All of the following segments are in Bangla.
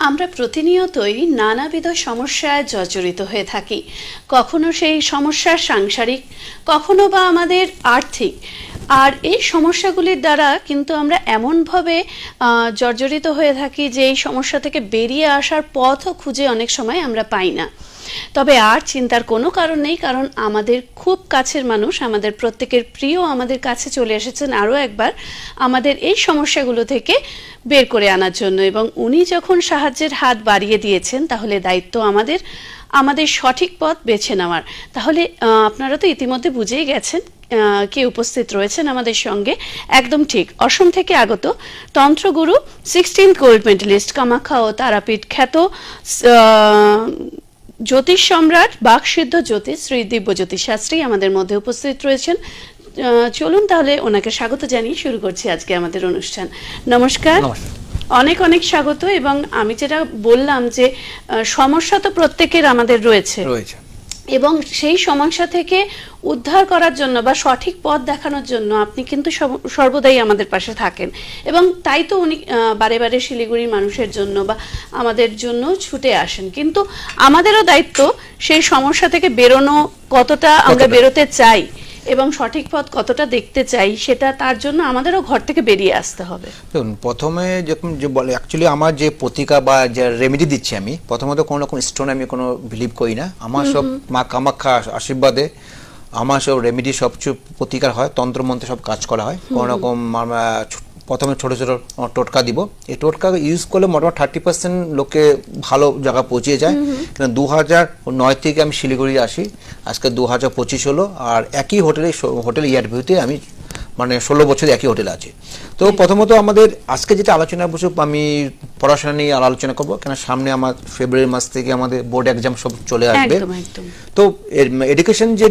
আমরা প্রতিনিয়তই নানাবিধ সমস্যায় জর্জরিত হয়ে থাকি। কখনো সেই সমস্যা সাংসারিক, কখনো বা আমাদের আর্থিক। আর এই সমস্যাগুলির দ্বারা কিন্তু আমরা এমনভাবে জর্জরিত হয়ে থাকি যে এই সমস্যা থেকে বেরিয়ে আসার পথও খুঁজে অনেক সময় আমরা পাই না। তবে আর চিন্তার কোনো কারণ নেই, কারণ আমাদের খুব কাছের মানুষ, আমাদের প্রত্যেকের প্রিয় আমাদের কাছে চলে এসেছেন আরও একবার আমাদের এই সমস্যাগুলো থেকে বের করে আনার জন্য। এবং উনি যখন সাহায্যের হাত বাড়িয়ে দিয়েছেন, তাহলে দায়িত্ব আমাদের সঠিক পথ বেছে নেওয়ার। তাহলে আপনারা তো ইতিমধ্যে বুঝেই গেছেন কে উপস্থিত রয়েছেন আমাদের সঙ্গে। একদম ঠিক, অসম থেকে আগত তন্ত্রগুরু, 16th গোল্ড মেডেলিস্ট, কামাখ্যা ও তারাপীঠ খ্যাত জ্যোতিষ সম্রাট, বাকসিদ্ধ জ্যোতিষ শ্রী দিব্যজ্যোতি শাস্ত্রী আমাদের মধ্যে উপস্থিত রয়েছেন। চলুন তাহলে ওনাকে স্বাগত জানিয়ে শুরু করছি আজকে আমাদের অনুষ্ঠান। নমস্কার, অনেক অনেক স্বাগত। এবং আমি যেটা বললাম যে সমস্যা তো প্রত্যেকের আমাদের রয়েছে, এবং সেই সমস্যা থেকে উদ্ধার করার জন্য বা সঠিক পথ দেখানোর জন্য আপনি কিন্তু সর্বদাই আমাদের পাশে থাকেন। এবং তাই তো উনি বারে বারে শিলিগুড়ির মানুষের জন্য বা আমাদের জন্য ছুটে আসেন। কিন্তু আমাদেরও দায়িত্ব সেই সমস্যা থেকে বেরোনো, কতটা আমরা বেরোতে চাই এবং সঠিক পথ কতটা দেখতে চাই, সেটা তার জন্য আমাদেরও ঘর থেকে বেরিয়ে আসতে হবে। দেখুন, প্রথমে যখন যে বলে অ্যাকচুয়ালি আমার যে প্রতিকার বা যে রেমেডি দিচ্ছি, আমি প্রথমত কোনো রকম স্টোন আমি কোনো বিলিভ করি না। আমার সব মা কামাখ্যা আশীর্বাদে আমার সব রেমেডি, সব প্রতিকার হয়, তন্ত্রমন্ত্রে সব কাজ করা হয়। কোনো রকম প্রথমে ছোটো ছোটো টোটকা দিব। এই টোটকা ইউজ করলে মোটামুটি 30% লোকে ভালো জায়গা পৌঁছে যায়। কিন্তু 2009 থেকে আমি শিলিগুড়ি আসি, আজকে 2025 হলো। আর একই হোটেল ইয়ারভিউতে আমি 16 বছর একই হোটেলে আছি। তো প্রথমত আমাদের আজকে যেটা আলোচনা বসে, আমি পড়াশোনা নিয়ে আলোচনা করবো, কেন সামনে আমার ফেব্রুয়ারি মাস থেকে আমাদের বোর্ড এক্সাম সব চলে আসবে। তো এডুকেশন যে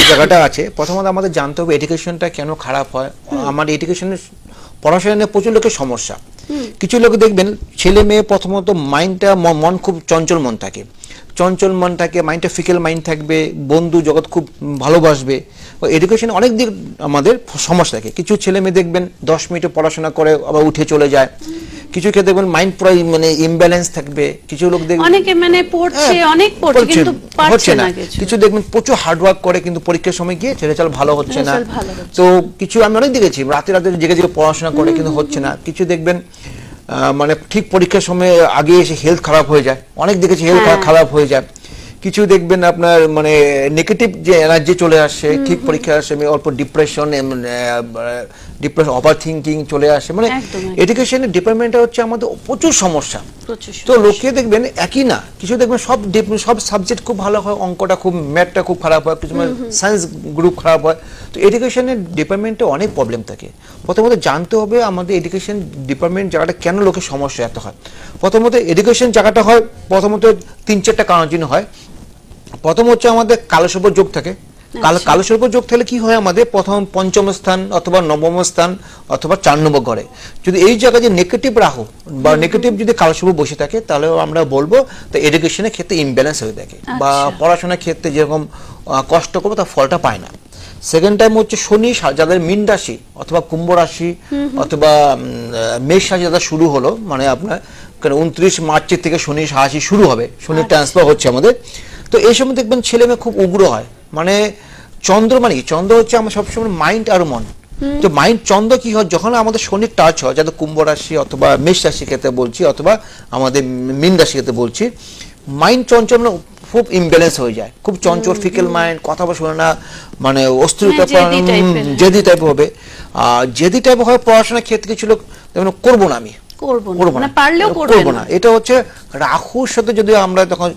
জায়গাটা আছে, প্রথমত আমাদের জানতে হবে এডুকেশনটা কেন খারাপ হয়। আমার এডুকেশনের পড়াশোনা নিয়ে প্রচুর লোকের সমস্যা। কিছু লোক দেখবেন ছেলে মেয়ে প্রথমত মাইন্ডটা, মন খুব চঞ্চল মন থাকে, মাইন্ডটা ফিকেল মাইন্ড থাকবে, বন্ধু জগৎ খুব ভালোবাসবে। এডুকেশনে অনেক দিক আমাদের সমস্যা থাকে। কিছু ছেলে মেয়ে দেখবেন 10 মিনিটে পড়াশোনা করে আবার উঠে চলে যায়। কিছু ক্ষেত্রে দেখবেন মাইন্ড পুরো ইমব্যালেন্স থাকবে। কিছু লোক দেখবেন অনেকে পড়ছে, অনেক পড়ছে কিন্তু পারছে না। কিছু দেখবেন প্রচুর হার্ড ওয়ার্ক করে, কিন্তু পরীক্ষার সময় গিয়ে রেজাল্ট ভালো হচ্ছে না। তো কিছু আমি অনেক দেখেছি রাতে জেগে পড়াশোনা করে কিন্তু হচ্ছে না। কিছু দেখবেন ঠিক পরীক্ষার সময় আগে এসে হেলথ খারাপ হয়ে যায়, অনেক দেখেছি হেলথ খারাপ হয়ে যায়। কিছু দেখবেন আপনার নেগেটিভ যে এনার্জি চলে আসে, ঠিক পরীক্ষার সময় অল্প ডিপ্রেশন, ওভার থিঙ্কিং চলে আসে। এডুকেশনের ডিপার্টমেন্টটা হচ্ছে আমাদের প্রচুর সমস্যা। তো লোকে দেখবেন একই না, কিছু দেখবেন সব সাবজেক্ট খুব ভালো হয়, অঙ্কটা খুব, ম্যাথটা খুব খারাপ হয়, কিছু সায়েন্স গ্রুপ খারাপ হয়। তো এডুকেশনের ডিপার্টমেন্টে অনেক প্রবলেম থাকে। প্রথমত জানতে হবে আমাদের এডুকেশন ডিপার্টমেন্ট জায়গাটা কেন লোকের সমস্যা এত হয়। প্রথমত এডুকেশন জায়গাটা হয় প্রথমত 3-4টা কারণের জন্য হয়। প্রথম হচ্ছে আমাদের কালসর্প যোগ থাকে। কালসর্প যোগ থাকলে কি হয়, আমাদের প্রথম 5ম স্থান অথবা 9ম স্থান অথবা 4 নম্বর ঘরে যদি এই জায়গায় যে নেগেটিভ রাহু বা নেগেটিভ যদি কালসর্প বসে থাকে, তাহলে আমরা বলবো তো এডুকেশনের ক্ষেত্রে ইমব্যালেন্স হয়ে থাকে, বা পড়াশোনার ক্ষেত্রে যেরকম কষ্ট করবো তার ফলটা পায় না। সেকেন্ড টাইম হচ্ছে শনি, যাদের মীন রাশি অথবা কুম্ভ রাশি অথবা মেষ রাশি যাদের শুরু হলো, আপনার 29 মার্চের থেকে শনি রাশি শুরু হবে, শনি ট্রান্সফার হচ্ছে আমাদের। তো এই সময় দেখবেন ছেলে মেয়ে খুব উগ্র হয়। চন্দ্র হচ্ছে আমার সবসময় মাইন্ড আর মন। তো মাইন্ড চন্দ্র কি হয়, যখন আমাদের শনি টাচ হয়, যাদের কুম্ভ রাশি অথবা মেষ রাশি ক্ষেত্রে বলছি অথবা আমাদের মীন রাশি ক্ষেত্রে বলছি, মাইন্ড চঞ্চল খুব ইমব্যালেন্স হয়ে যায়, খুব চঞ্চল, ফিকেল মাইন্ড, কথা বলা শোনে না, অস্থিরতা, জেদি টাইপ হবে। জেদি টাইপ হয় পড়াশোনার ক্ষেত্রে কিছু লোক করবো না, আমি করবো না। এটা হচ্ছে রাহুর সাথে যদি আমরা তখন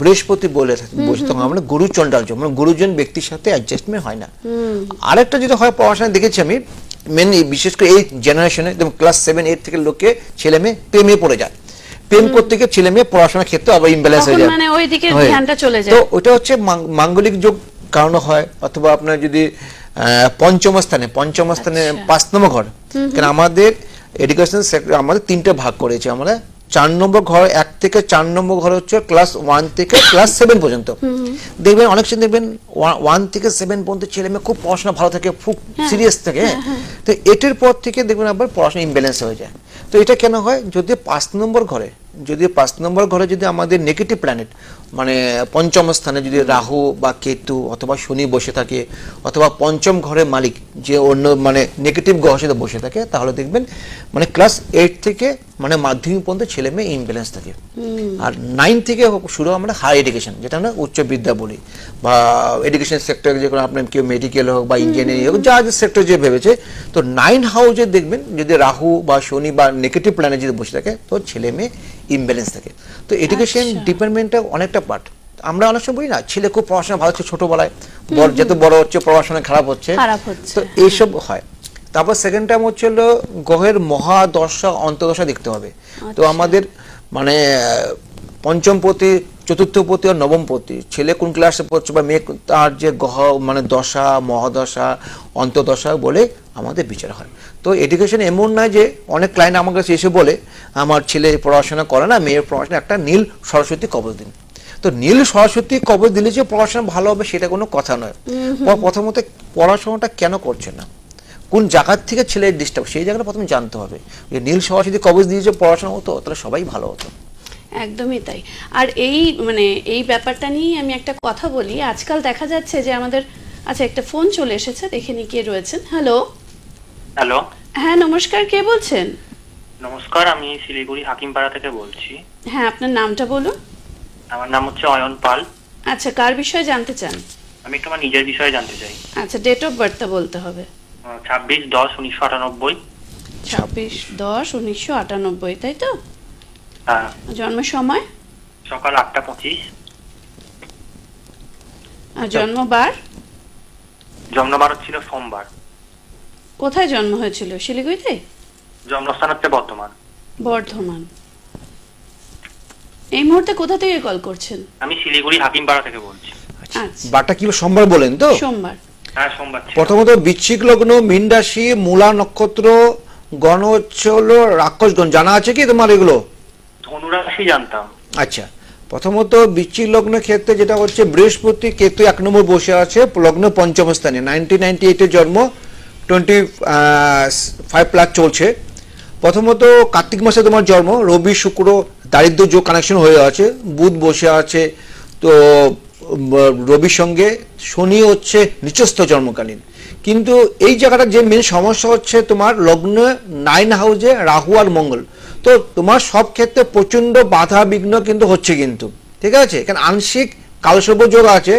বৃহস্পতি বসে, তখন আমরা গুরুচণ্ডাল, গুরুজন ব্যক্তির সাথে অ্যাডজাস্টমেন্ট হয় না। আরেকটা যেটা হয় পড়াশোনা দেখেছি আমি মেনলি, বিশেষ করে এই জেনারেশনে, ক্লাস 7-8 থেকে লোকে ছেলে মেয়ে প্রেমে পড়ে যায়। প্রেম করতে গিয়ে ছেলে মেয়ে পড়াশোনার ক্ষেত্রে আবার ইমব্যালেন্স হয়ে যায়, ওইটা হচ্ছে মাঙ্গলিক যোগ কারণ হয়। অথবা আপনার যদি 5ম স্থানে 5 নম্বর ঘর, কারণ আমাদের এডুকেশন সেক্টর আমাদের 3টে ভাগ করেছে। আমরা 4 নম্বর ঘর, 1 থেকে 4 নম্বর ঘর হচ্ছে ক্লাস 1 থেকে ক্লাস 7 পর্যন্ত। দেখবেন অনেক সময় দেখবেন 1 থেকে 7 পর্যন্ত ছেলে মেয়ে খুব পড়াশোনা ভালো থাকে, খুব সিরিয়াস থাকে। তো এটার পর থেকে দেখবেন আবার পড়াশোনা ইমব্যালেন্স হয়ে যায়। তো এটা কেন হয়, যদি 5 নম্বর ঘরে যদি 5 নম্বর ঘরে যদি আমাদের নেগেটিভ প্ল্যানেট মানে পঞ্চম স্থানে যদি রাহু বা কেতু অথবা শনি বসে থাকে অথবা পঞ্চম ঘরের মালিক যে অন্য মানে নেগেটিভ গ্রহের সাথে বসে থাকে, তাহলে দেখবেন মানে ক্লাস 8 থেকে মানে মাধ্যমিক পর্যন্ত ছেলে মেয়ে ইমব্যালেন্স থাকে। আর 9 থেকে শুরু আমরা হাই এডুকেশন, যেটা আমরা উচ্চ বিদ্যা বলি, বা এডুকেশন সেক্টর, যে কোনো আপনার কেউ মেডিকেল হোক বা ইঞ্জিনিয়ারিং হোক, যা সেক্টর যে ভেবেছে, তো 9 হাউসে দেখবেন যদি রাহু বা শনি বা নেগেটিভ প্ল্যানেট যদি বসে থাকে তো ছেলে মেয়ে ইমব্যালেন্স থাকে। তো এডুকেশন ডিপার্টমেন্টটা অনেকটা পার্ট। আমরা অনেক সময় বলি না ছেলে খুব পড়াশোনা ভালো হচ্ছে ছোটবেলায়, যত বড় হচ্ছে পড়াশোনা খারাপ হচ্ছে, তো এইসব হয়। তারপর সেকেন্ড টাইম হচ্ছে হলো গ্রহের মহাদশা অন্তর্দশা দেখতে হবে। তো আমাদের মানে পঞ্চম পতি, চতুর্থ পতি আর নবম পতি, ছেলে কোন ক্লাসে পড়ছে বা মেয়ে, তার যে গ্রহ মানে দশা মহাদশা অন্তর্দশা বলে আমাদের বিচার হয়। তো এডুকেশন এমন নয় যে অনেক ক্লায়েন্ট আমার কাছে এসে বলে আমার ছেলে পড়াশোনা করে না, মেয়ের পড়াশোনা, একটা নীল সরস্বতী কবচ দিন। তো নীল সরস্বতী কবচ দিলে যে পড়াশোনা ভালো হবে সেটা কোনো কথা নয়। প্রথমত পড়াশোনাটা কেন করছে না, কোন জায়গার থেকে ছেলে ডিস্টার্ব, সেই জায়গাটা প্রথমে জানতে হবে। যে নীল সরস্বতী কবচ দিয়ে যে পড়াশোনা হতো তাহলে সবাই ভালো হতো। একদমই তাই। আর এই মানে এই ব্যাপারটা নিয়ে আমি একটা কথা বলি। আজকাল দেখা যাচ্ছে যে আমাদের, আচ্ছা একটা ফোন চলে এসেছে, দেখে নি কে রয়েছেন। হ্যালো। হ্যালো, হ্যাঁ নমস্কার, কে বলছেন? নমস্কার, আমি শিলিগুড়ি হাকিমপাড়া থেকে বলছি। হ্যাঁ আপনার নামটা বলুন। আমার নাম হচ্ছে অয়ন পাল। আচ্ছা কার বিষয়ে জানতে চান? আমি একটু আমার নিজের বিষয়ে জানতে চাই। আচ্ছা ডেট অফ বার্থটা বলতে হবে। 26/10/1998। 26/10/1998, তাই তো? হ্যাঁ। জন্ম সময়? সকাল 8টা 25। আর জন্মবার? জন্মবার ছিল সোমবার। কোথায় জন্ম হয়েছিল? শিলিগুড়িতে? জন্মস্থান হচ্ছে বর্ধমান। বর্ধমান। এই মুহূর্তে কোথা থেকে কল করছেন? আমি শিলিগুড়ি হাকিমপাড়া থেকে বলছি। আচ্ছা বারটা কি সোমবার বলেন তো? সোমবার। হ্যাঁ সোমবার। প্রথমত বৃশ্চিক লগ্ন, মীন রাশি, মূলা নক্ষত্র, গণ হচ্ছে হলো রাক্ষসগণ। জানা আছে কি তোমার এগুলো? ধনুরাশি জানতাম। আচ্ছা, প্রথমত বৃশ্চিক লগ্নের ক্ষেত্রে যেটা হচ্ছে বৃহস্পতি কেতু 1 নম্বর বসে আছে লগ্ন পঞ্চম স্থানে, 1998 জন্ম, 25+ চলছে। প্রথমত কার্তিক মাসে তোমার জন্ম, রবি শুক্র দারিদ্র যোগ কানেকশন হয়ে আছে, বুধ বসে আছে, তো রবির সঙ্গে শনি হচ্ছে নিচস্থ জন্মকালীন। কিন্তু এই জায়গাটা যে মেন সমস্যা হচ্ছে তোমার লগ্ন 9 হাউসে রাহু আর মঙ্গল, তো তোমার সব ক্ষেত্রে প্রচন্ড বাধা বিঘ্ন কিন্তু হচ্ছে কিন্তু, ঠিক আছে? কারণ আংশিক কালসর্প যোগ আছে,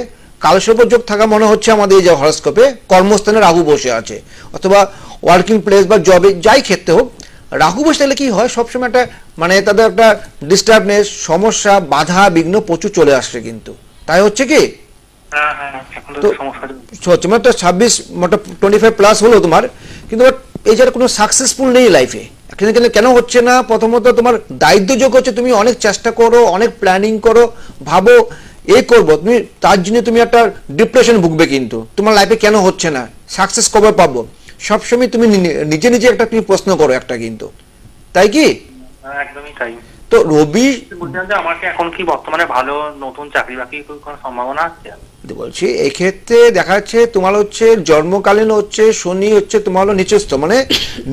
কালসর্প যোগ থাকা মনে হচ্ছে আমাদের এই যে হরস্কোপে কর্মস্থানে রাহু বসে আছে, অথবা ওয়ার্কিং প্লেস বা জবে যাই ক্ষেত্রে হোক রাহু বসে থাকলে কি হয়, সবসময় একটা মানে তাদের একটা ডিস্টার্বনেস, সমস্যা, বাধা বিঘ্ন প্রচুর চলে আসছে কিন্তু। তাই হচ্ছে কি? তো মানে 25+ হলো তোমার, কিন্তু এই যার কোনো সাকসেসফুল নেই লাইফে। কেন হচ্ছে না? প্রথমত তোমার দায়িত্ব যোগ হচ্ছে, তুমি অনেক চেষ্টা করো, অনেক প্ল্যানিং করো, ভাবো এই করবো, তুমি তার জন্য তুমি একটা ডিপ্রেশন ভুগবে, কিন্তু তোমার লাইফে কেন হচ্ছে না, সাকসেস কবে পাবো, সবসময় তুমি নিজে নিজে একটা তুমি প্রশ্ন করো একটা, কিন্তু তাই কি? একদমই তাই। তো রবি আমাকে এখন কি বর্তমানে ভালো নতুন চাকরি বাকরি কোনো সম্ভাবনা আছে? বলছি এক্ষেত্রে দেখা যাচ্ছে তোমার হচ্ছে জন্মকালীন হচ্ছে শনি হচ্ছে তোমার হলো নিচস্থ, মানে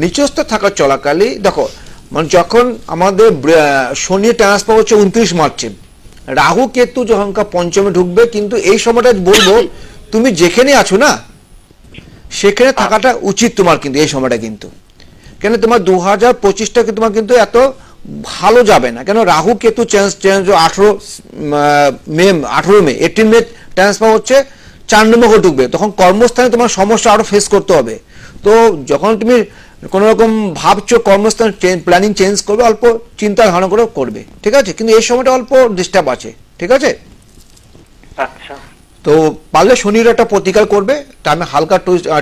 নিচস্থ থাকার চলাকালী দেখো, মানে যখন আমাদের শনি ট্রান্সফার হচ্ছে 29 মার্চে, রাহু কেতু যখন পঞ্চমে ঢুকবে, কিন্তু এই সময়টা বলবো তুমি যেখানে আছো না সেখানে থাকাটা উচিত তোমার, কিন্তু এই সময়টা কিন্তু, কেন তোমার 2025টাকে তোমার কিন্তু এত ভালো যাবে না, কেন রাহু কেতু চেঞ্জ 18 মে 18 মে ট্রান্সফার হচ্ছে 4 নম্বর ঘরে ঢুকবে, তখন কর্মস্থানে তোমার সমস্যা আরো ফেস করতে হবে। তো যখন তুমি কোনো রকম ভাবছো কর্মস্থান প্ল্যানিং চেঞ্জ করবে, অল্প চিন্তা ধারণা করে করবে, ঠিক আছে? কিন্তু এই সময়টা অল্প ডিস্টার্ব আছে, ঠিক আছে? আচ্ছা, তো পারলে শনির একটা প্রতিকার করবে, তা আমি হালকা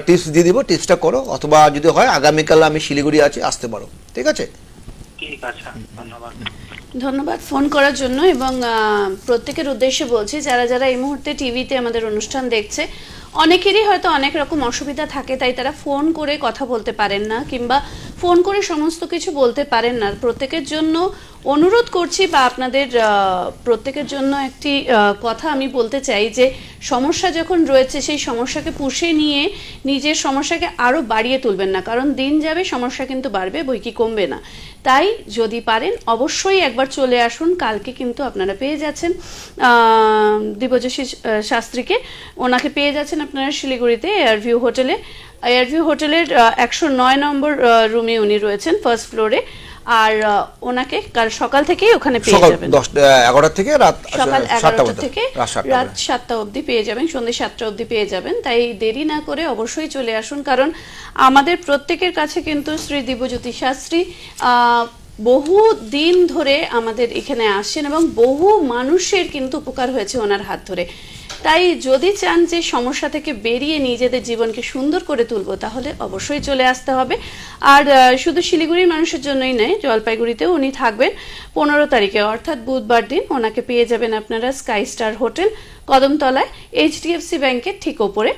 টিপস দিয়ে দিব, টিপসটা করো, অথবা যদি হয় আগামীকাল আমি শিলিগুড়ি আছি, আসতে পারো, ঠিক আছে? ঠিক আছে, ধন্যবাদ। ধন্যবাদ ফোন করার জন্য। এবং প্রত্যেকের উদ্দেশ্যে বলছি, যারা যারা এই মুহূর্তে টিভিতে আমাদের অনুষ্ঠান দেখছে, অনেকেরই হয়তো অনেক রকম অসুবিধা থাকে, তাই তারা ফোন করে কথা বলতে পারেন না, কিংবা ফোন করে সমস্ত কিছু বলতে পারেন না। প্রত্যেকের জন্য অনুরোধ করছি বা আপনাদের প্রত্যেকের জন্য একটি কথা আমি বলতে চাই যে সমস্যা যখন রয়েছে সেই সমস্যাকে পুষে নিয়ে নিজের সমস্যাকে আরও বাড়িয়ে তুলবেন না, কারণ দিন যাবে সমস্যা কিন্তু বাড়বে, বই কি কমবে না। তাই যদি পারেন অবশ্যই একবার চলে আসুন। কালকে কিন্তু আপনারা পেয়ে যাচ্ছেন দিব্যযশী শাস্ত্রীকে, ওনাকে পেয়ে যাচ্ছেন আপনারা শিলিগুড়িতে এয়ারভিউ হোটেলে। এয়ারভিউ হোটেলের 109 নম্বর রুমে উনি রয়েছেন, ফার্স্ট ফ্লোরে। আর ওনাকে কাল সকাল থেকেই ওখানে পেয়ে যাবেন, 11টা থেকে রাত সকাল 11টা থেকে রাত 7টা অবধি পেয়ে যাবেন, সন্ধ্যে 7টা অবধি পেয়ে যাবেন। তাই দেরি না করে অবশ্যই চলে আসুন, কারণ আমাদের প্রত্যেকের কাছে কিন্তু শ্রী দিব্যজ্যোতি শাস্ত্রী বহু দিন ধরে আমাদের এখানে আসছেন এবং বহু মানুষের কিন্তু উপকার হয়েছে ওনার হাত ধরে। তাই যদি চান যে সমস্যা থেকে বেরিয়ে নিজেদের জীবনকে সুন্দর করে তুলবো, তাহলে অবশ্যই চলে আসতে হবে। আর শুধু শিলিগুড়ির মানুষের জন্যই নয়, জলপাইগুড়িতেও উনি থাকবেন 15 তারিখে, অর্থাৎ বুধবার দিন। ওনাকে পেয়ে যাবেন আপনারা স্কাই স্টার হোটেল, কদমতলায়, HDFC ব্যাংকের ঠিক ওপরে।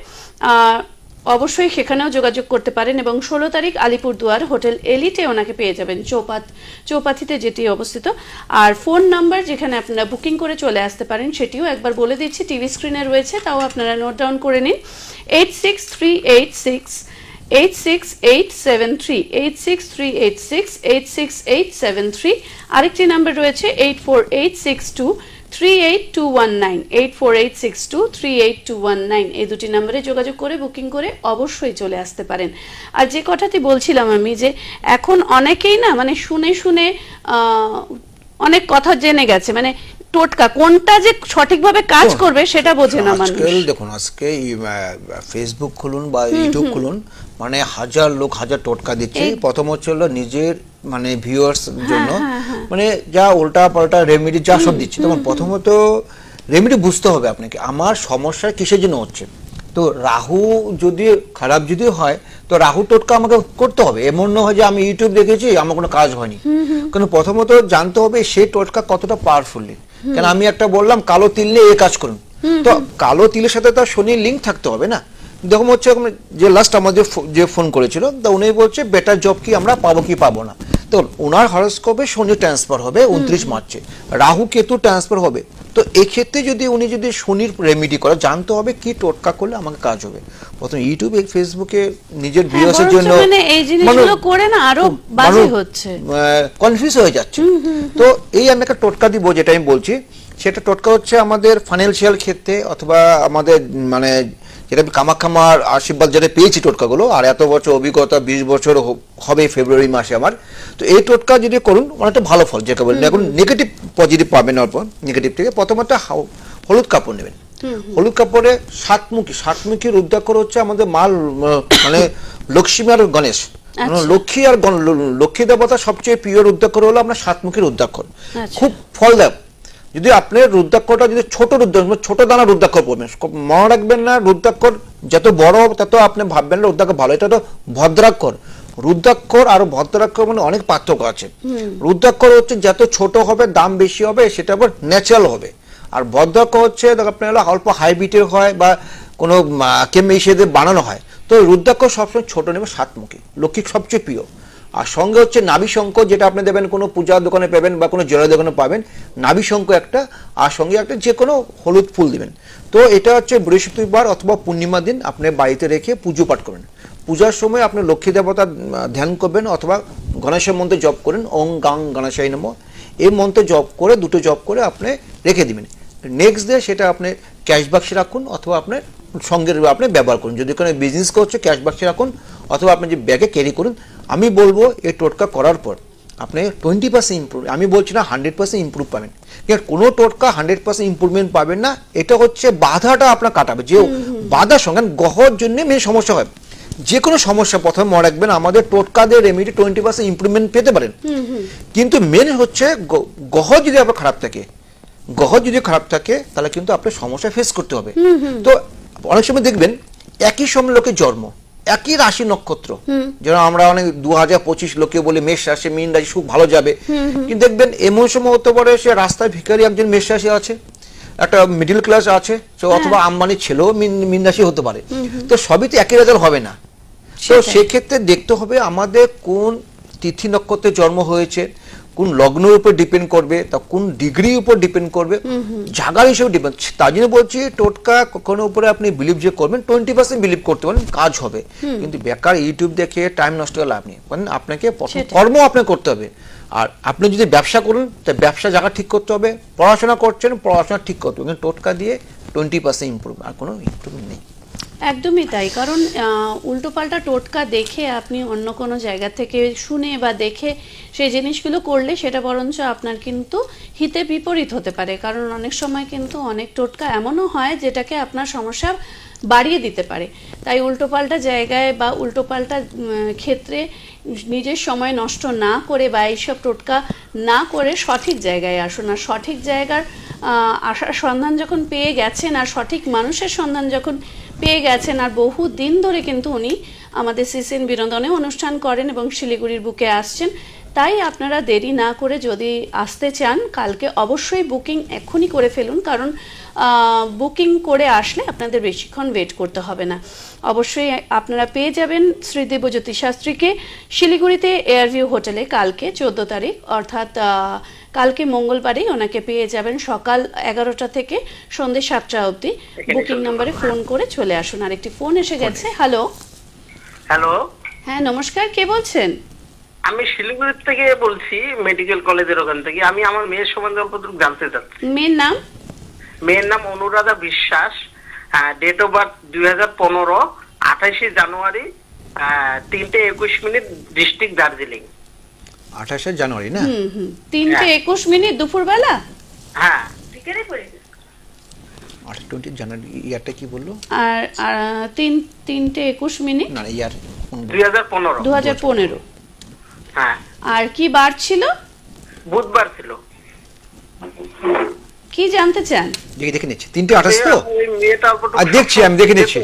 অবশ্যই সেখানেও যোগাযোগ করতে পারেন। এবং 16 তারিখ আলিপুরদুয়ার হোটেল এলিটে ওনাকে পেয়ে যাবেন, চৌপাথিতে যেটি অবস্থিত। আর ফোন নাম্বার যেখানে আপনারা বুকিং করে চলে আসতে পারেন সেটিও একবার বলে দিচ্ছি, টিভি স্ক্রিনে রয়েছে, তাও আপনারা নোট ডাউন করে নিন। 8638686873, 8638686873। আরেকটি নাম্বার রয়েছে 8486238219, 8486238219। এই দুটি নম্বরে যোগাযোগ করে বুকিং করে অবশ্যই চলে আসতে পারেন। আর যে কথাটি বলছিলাম আমি, যে এখন অনেকেই না মানে শুনে শুনে অনেক কথা জেনে গেছে, মানে টোটকা কোনটা যে সঠিকভাবে কাজ করবে সেটা বোঝে না মানুষ। দেখুন আজকে ফেসবুক খুলুন বা ইউটিউব খুলুন, মানে হাজার লোক হাজার টোটকা দিচ্ছে। প্রথম হচ্ছে হলো নিজের মানে ভিউয়ার্স জন্য মানে যা উল্টা পাল্টা রেমেডি যা সব দিচ্ছে। তখন প্রথমত রেমেডি বুঝতে হবে আপনাকে আমার সমস্যা কিসের জন্য হচ্ছে। তো রাহু যদি খারাপ যদি হয় তো রাহু টোটকা আমাকে করতে হবে, এমন না হয় যে আমি ইউটিউব দেখেছি আমার কোনো কাজ হয়নি। কারণ প্রথমত জানতে হবে সেই টোটকা কতটা পাওয়ারফুলি। কারণ আমি একটা বললাম কালো তিল নিয়ে এই কাজ করুন, তো কালো তিলের সাথে তার শনির লিঙ্ক থাকতে হবে না। দেখুন হচ্ছে যে লাস্ট আমাদের যে ফোন করেছিল, তো উনি বলছে বেটার জব কি আমরা পাবো কি পাবো না। তো ওনার হরস্কোপে শনি ট্রান্সফার হবে 29 মার্চে, রাহু কেতু ট্রান্সফার হবে। তো এই ক্ষেত্রে যদি উনি যদি শনির রেমেডি করে জানতে হবে কি টোটকা করলে আমাকে কাজ হবে। প্রথম ইউটিউবে ফেসবুকে নিজের ভিউয়ার্সের জন্য মানে এই জিনিসগুলো করে না আরো বাজে হচ্ছে, কনফিউজ হয়ে যাচ্ছে। তো এই আমি একটা টোটকা দিব যেটা আমি বলছি, সেটা টোটকা হচ্ছে আমাদের ফাইন্যান্সিয়াল ক্ষেত্রে অথবা আমাদের মানে যেটা কামাখ্যামার আশীর্বাদ যেটা পেয়েছি টোটকাগুলো, আর এত বছর অভিজ্ঞতা 20 বছর হবে ফেব্রুয়ারি মাসে আমার। তো এই টোটকা যদি করুন অনেকটা ভালো ফল, যেটা বলেন এখন নেগেটিভ পজিটিভ পাবেন। অল্প নেগেটিভ থেকে প্রথমত হলুদ কাপড় নেবেন। হলুদ কাপড়ে সাতমুখী রুদ্রাক্ষর হচ্ছে আমাদের মাল মানে লক্ষ্মী আর গণেশ, লক্ষ্মী আর লক্ষ্মী দেবতা সবচেয়ে প্রিয় রুদ্রাক্ষর হলো আপনার সাতমুখী রুদ্রাক্ষর, খুব ফলদায়ক। যদি আপনার রুদ্রাক্ষরটা যদি ছোট দানা রুদ্রাক্ষর পড়বেন, মনে রাখবেন না রুদ্রাক্ষর যত বড় তত আপনি ভাববেন না রুদ্রাক্ষর ভালো, এটা তো ভদ্রাক্ষর। রুদ্রাক্ষর আর ভদ্রাক্ষর মানে অনেক পার্থক্য আছে। রুদ্রাক্ষর হচ্ছে যত ছোট হবে দাম বেশি হবে, সেটা আবার ন্যাচারাল হবে। আর ভদ্রাক্ষর হচ্ছে আপনার হলো অল্প হাইব্রিডের হয় বা কোনো কেমিক্যাল বানানো হয়। তো রুদ্রাক্ষর সবসময় ছোট নেবে, সাতমুখী, লক্ষ্মীর সবচেয়ে প্রিয়। আর সঙ্গে হচ্ছে নাভি শঙ্খ, যেটা আপনি দেবেন কোনো পূজার দোকানে পাবেন বা কোনো জলের দোকানে পাবেন, নাভি শঙ্খ একটা, আর সঙ্গে একটা যে কোনো হলুদ ফুল দিবেন। তো এটা হচ্ছে বৃহস্পতিবার অথবা পূর্ণিমা দিন আপনি বাড়িতে রেখে পুজো পাঠ করবেন। পূজার সময় আপনি লক্ষ্মী দেবতার ধ্যান করবেন অথবা গণেশের মন্ত্রে জপ করেন, ওং গাং গণেশায় নমঃ, এই মন্ত্রে জপ করে দুটো জপ করে আপনি রেখে দিবেন। নেক্সট ডে সেটা আপনি ক্যাশ বাক্সে রাখুন অথবা আপনার সঙ্গে আপনি ব্যবহার করুন। যদি কোনো বিজনেস করছে ক্যাশ বাক্সে রাখুন অথবা আপনি যে ব্যাগে ক্যারি করুন। আমি বলবো এই টোটকা করার পর আপনি 20% ইম্প্রুভ, আমি বলছি না 100% ইম্প্রুভ পাবেন। কোনো টোটকা 100% ইম্প্রুভমেন্ট পাবেন না, এটা হচ্ছে বাধাটা আপনার কাটাবে। যে বাধার সঙ্গে গ্রহর জন্য মেন সমস্যা হয়, যে কোনো সমস্যা প্রথমে মনে রাখবেন আমাদের টোটকা দিয়ে রেমেডি 20% ইম্প্রুভমেন্ট পেতে পারেন। কিন্তু মেন হচ্ছে গ্রহ যদি আপনার খারাপ থাকে, গ্রহ যদি খারাপ থাকে তাহলে কিন্তু আপনার সমস্যা ফেস করতে হবে। তো অনেক সময় দেখবেন একই সময় লোকের জন্ম, একই রাশি নক্ষত্র, যেন আমরা অনেক 2025 লোকে বলে মেষ রাশি মীন রাশি খুব ভালো যাবে, কিন্তু দেখবেন এমন সময় হতে পারে সে রাস্তায় ভিখারি একজন মেষ রাশি আছে, একটা মিডিল ক্লাস আছে, অথবা আম্বানির ছেলেও মীন রাশি হতে পারে। তো সবই তো একই রেজাল্ট হবে না। তো সেক্ষেত্রে দেখতে হবে আমাদের কোন তিথি নক্ষত্রে জন্ম হয়েছে, কোন লগ্নের উপর ডিপেন্ড করবে, তা কোন ডিগ্রির উপর ডিপেন্ড করবে, জায়গার হিসেবে ডিপেন্ড। তার জন্য বলছি টোটকা কোনো উপরে আপনি বিলিভ যে করবেন 20% বিলিভ করতে পারেন, কাজ হবে। কিন্তু বেকার ইউটিউব দেখে টাইম নষ্ট করে লাভ নেই, কারণ আপনাকে কর্ম আপনাকে করতে হবে। আর আপনি যদি ব্যবসা করুন, তা ব্যবসা জায়গা ঠিক করতে হবে, পড়াশোনা করছেন পড়াশোনা ঠিক করতে হবে, কিন্তু টোটকা দিয়ে 20% ইমপ্রুভ, আর কোনো ইমপ্রুভমেন্ট নেই। একদমই তাই, কারণ উল্টোপাল্টা টোটকা দেখে আপনি অন্য কোনো জায়গা থেকে শুনে বা দেখে সেই জিনিসগুলো করলে সেটা বরঞ্চ আপনার কিন্তু হিতে বিপরীত হতে পারে। কারণ অনেক সময় কিন্তু অনেক টোটকা এমনও হয় যেটাকে আপনার সমস্যা বাড়িয়ে দিতে পারে। তাই উল্টোপাল্টা জায়গায় বা উল্টোপাল্টা ক্ষেত্রে নিজের সময় নষ্ট না করে বা এইসব টোটকা না করে সঠিক জায়গায় আসুন। আর সঠিক জায়গার আসার সন্ধান যখন পেয়ে গেছেন, আর সঠিক মানুষের সন্ধান যখন পেয়ে গেছেন, আর বহু দিন ধরে কিন্তু উনি আমাদের সিসিএন বিনোদনে অনুষ্ঠান করেন এবং শিলিগুড়ির বুকে আসছেন, তাই আপনারা দেরি না করে যদি আসতে চান কালকে অবশ্যই বুকিং এক্ষুনি করে ফেলুন, কারণ বুকিং করে আসলে আপনাদের বেশিক্ষণ ওয়েট করতে হবে না। অবশ্যই আপনারা পেয়ে যাবেন শ্রী দেবজ্যোতি শাস্ত্রীকে শিলিগুড়িতে এয়ারভিউ হোটেলে কালকে 14 তারিখ, অর্থাৎ কালকে মঙ্গলবারেই ওনাকে পেয়ে যাবেন সকাল 11টা থেকে সন্ধ্যে 7টা অবধি। বুকিং নাম্বারে ফোন করে চলে আসুন। আর একটি ফোন এসে গেছে। হ্যালো। হ্যালো, হ্যাঁ নমস্কার, কে বলছেন? আমি শিলিগুড়ি থেকে বলছি, মেডিকেল কলেজের ওখান থেকে। আমি আমার মেয়ের সম্বন্ধে অল্প জানতে চাচ্ছি। মেয়ের নাম? মেয়ের নাম Anuradha Biswas, date of birth 2015, 28 January 3:21 district Darjeeling. 28 January না? 3:21 দুপুরবেলা। হ্যাঁ, 20 জানুয়ারি। ইয়ারটা কি বললো? আর 3:21 না ইয়ার 2015। হ্যাঁ। আর কি বার ছিল? বুধবার ছিল। কি জানতে চান? দেখে নিচ্ছি। 3:28 তো? আর দেখছি, আমি দেখে নিচ্ছি।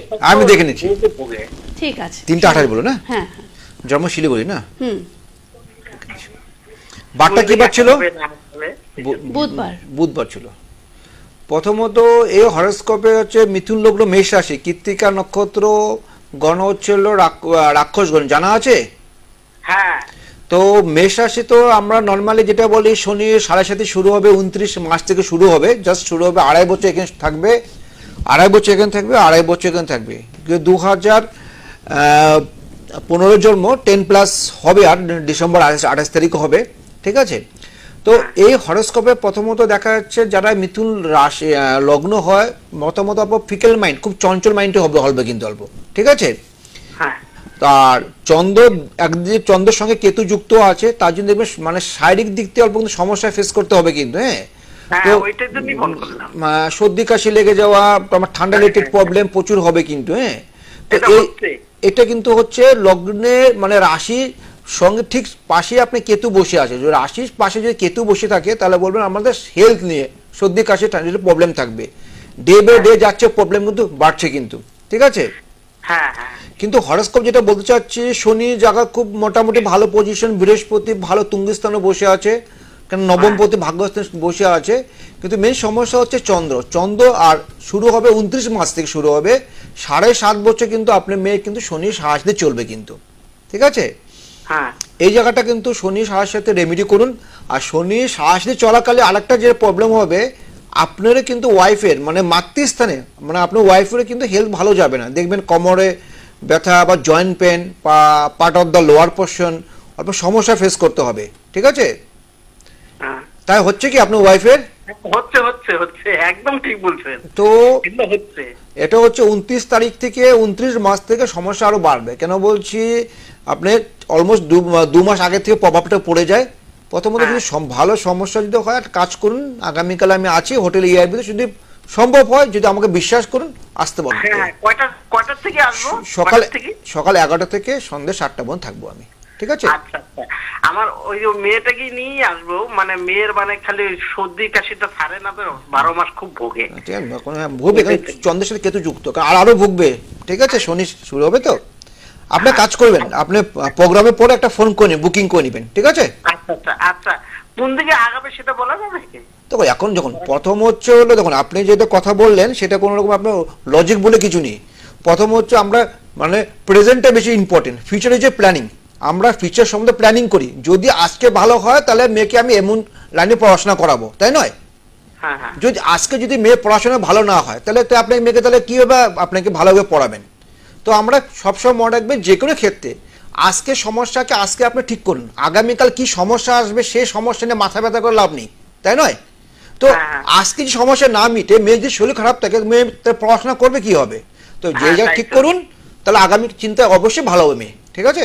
ঠিক আছে। 3:28 বলো না? হ্যাঁ। জন্ম শিলিগুড়ি না? বারটা কি বার ছিল? বুধবার ছিল। প্রথমত এই হরোস্কোপে হচ্ছে মিথুন লগ্ন মেষ রাশি, কৃত্তিকা নক্ষত্র, গণ হচ্ছে রাক্ষসগণ, জানা আছে? হ্যাঁ। তো মেষ রাশি তো আমরা নর্মালি যেটা বলি শনি 7.5 শুরু হবে, 29 মাস থেকে শুরু হবে, জাস্ট শুরু হবে, 2.5 বছর এখানে থাকবে, 2.5 বছর এখানে থাকবে, 2.5 বছর এখানে থাকবে। 2015 জন্ম, 10+ হবে, আর ডিসেম্বর 28 তারিখ হবে, ঠিক আছে? তো এই হরোস্কোপে প্রথমত দেখা যাচ্ছে যারা মিথুন রাশি লগ্ন হয়, মতামত ফিকেল মাইন্ড, খুব চঞ্চল মাইন্ডে হবে কিন্তু অল্প, ঠিক আছে? আর চন্দ্র একদিকে চন্দ্রের সঙ্গে কেতু যুক্ত আছে, তার জন্য দেখবেন মানে শারীরিক দিক থেকে অল্প কিন্তু সমস্যা ফেস করতে হবে কিন্তু। হ্যাঁ, তো সর্দি কাশি লেগে যাওয়া, আমার ঠান্ডা রিলেটেড প্রবলেম প্রচুর হবে কিন্তু। হ্যাঁ, তো এটা কিন্তু হচ্ছে লগ্নে মানে রাশি সঙ্গে ঠিক পাশে আপনি কেতু বসে আছে, যদি রাশির পাশে যদি কেতু বসে থাকে তাহলে বলবেন আমাদের হেলথ নিয়ে সর্দি কাশি ঠান্ডা প্রবলেম থাকবে, ডে বাই ডে যাচ্ছে প্রবলেম কিন্তু বাড়ছে কিন্তু, ঠিক আছে? কিন্তু হরোস্কোপ যেটা বলতে চাচ্ছি, শনি জায়গা খুব মোটামুটি ভালো পজিশন, বৃহস্পতি ভালো তুঙ্গস্থানে বসে আছে, কারণ নবমপতি ভাগ্যস্থানে বসে আছে, কিন্তু মেন সমস্যা হচ্ছে চন্দ্র আর শুরু হবে 29 মাস থেকে শুরু হবে, 7.5 বছর কিন্তু আপনার মেয়ে কিন্তু শনির সাহায্যে চলবে কিন্তু, ঠিক আছে? এই জায়গাটা কিন্তু শনি সাহায্যের সাথে রেমেডি করুন। আর শনি সাহায্যে চলাকালে আরেকটা যে প্রবলেম হবে, আপনারও কিন্তু ওয়াইফের মানে মাতৃস্থানে মানে আপনার ওয়াইফের কিন্তু হেলথ ভালো যাবে না, দেখবেন কোমরে ব্যথা বা জয়েন্ট পেন বা part of the lower portion অল্প সমস্যা ফেস করতে হবে, ঠিক আছে? তাই হচ্ছে কি আপনার ওয়াইফের? হচ্ছে একদম ঠিক বলছেন। তো এটা হচ্ছে 29 তারিখ থেকে 29 মাস থেকে সমস্যা আরো বাড়বে। কেন বলছি, আপনি অলমোস্ট 2 মাস আগে থেকে প্রভাবটা পড়ে যায়। প্রথমত যদি ভালো সমস্যা যদি হয় কাজ করুন, আগামীকাল আমি আছি হোটেল ইআরবিতে, যদি সম্ভব হয় যদি আমাকে বিশ্বাস করুন আসতে পারবেন। সকাল 11টা থেকে সন্ধ্যে 7টা পর্যন্ত থাকবো আমি, ঠিক আছে? আমার ওই মেয়েটাকে নিয়ে আসবো, মানে মেয়ের মানে খালি সর্দি কাশিটা ছাড়ে না, তো 12 মাস খুব ভোগে। ভুগবে, চন্দ্রের সাথে কেতু যুক্ত, আর আরো ভুগবে, ঠিক আছে? শনি শুরু হবে তো আপনি কাজ করবেন, আপনি প্রোগ্রামের পরে একটা ফোন করে বুকিং করে নেবেন, ঠিক আছে? আচ্ছা, কোন দিকে আগাবে সেটা বলা যাবে কি? দেখো এখন যখন প্রথম হচ্ছে হলো, দেখুন আপনি যেটা কথা বললেন সেটা কোনো রকম আপনার লজিক বলে কিছু নেই। প্রথম হচ্ছে আমরা মানে প্রেজেন্টটা বেশি ইম্পর্টেন্ট, ফিউচারে যে প্ল্যানিং, আমরা ফিউচার সম্বন্ধে প্ল্যানিং করি, যদি আজকে ভালো হয় তাহলে মেয়েকে আমি এমন লাইনে পড়াশোনা করাবো, তাই নয়? হ্যাঁ হ্যাঁ যদি আজকে যদি মেয়ে পড়াশোনা ভালো না হয় তাহলে তো আপনাকে মেয়েকে তাহলে কীভাবে আপনাকে ভালোভাবে পড়াবেন? তো আমরা সবসময় মনে রাখবেন যে কোনো ক্ষেত্রে আজকে সমস্যাকে আজকে আপনি ঠিক করুন, আগামীকাল কি সমস্যা আসবে সেই সমস্যা নিয়ে মাথা ব্যথা করে লাভ নেই, তাই নয়? তো আজকে যে সমস্যা না মিটে মেয়ের যদি শরীর খারাপ থাকে মেয়ে পড়াশোনা করবে কি হবে? তো যে যা ঠিক করুন, তাহলে আগামী চিন্তা অবশ্যই ভালো হবে মেয়ে, ঠিক আছে?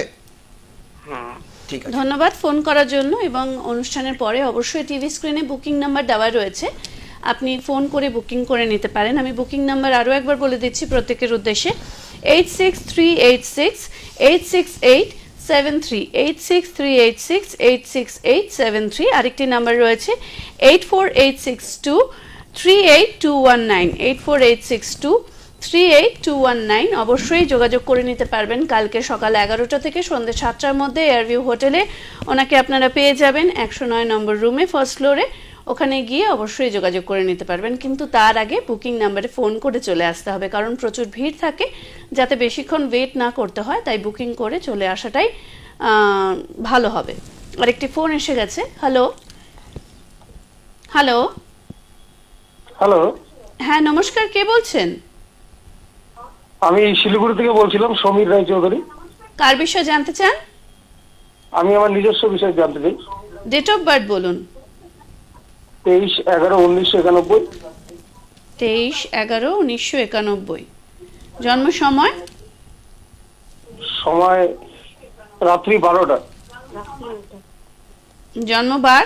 ঠিক আছে, ধন্যবাদ ফোন করার জন্য। এবং অনুষ্ঠানের পরে অবশ্যই টিভি স্ক্রিনে বুকিং নাম্বার দেওয়া রয়েছে, আপনি ফোন করে বুকিং করে নিতে পারেন। আমি বুকিং নাম্বার আরও একবার বলে দিচ্ছি প্রত্যেকের উদ্দেশ্যে, 8638686873, 8638686873। আরেকটি নাম্বার রয়েছে 8486238219, 8486238219। অবশ্যই যোগাযোগ করে নিতে পারবেন। কালকে সকাল 11টা থেকে সন্ধ্যে 7টার মধ্যে এয়ারভিউ হোটেলে ওনাকে আপনারা পেয়ে যাবেন 109 নম্বর রুমে, ফার্স্ট ফ্লোরে। ওখানে গিয়ে অবশ্যই যোগাযোগ করে নিতে পারবেন, কিন্তু তার আগে বুকিং নাম্বারে ফোন করে চলে আসতে হবে, কারণ প্রচুর ভিড় থাকে, যাতে বেশিক্ষণ ওয়েট না করতে হয়, তাই বুকিং করে চলে আসাটাই ভালো হবে। আরেকটি ফোন এসে গেছে। হ্যালো হ্যালো হ্যালো, হ্যাঁ নমস্কার, কে বলছেন? আমি শিলিগুড়ি থেকে বলছিলাম, সমীর রায় চৌধুরী। কার বিষয়ে জানতে চান? আমি আমার নিজস্ব বিষয় জানতে চাই। ডেট অফ বার্থ বলুন। 23/11/1991। 23/11/1991। জন্ম সময়? সময় রাত্রি 12টা। জন্মবার?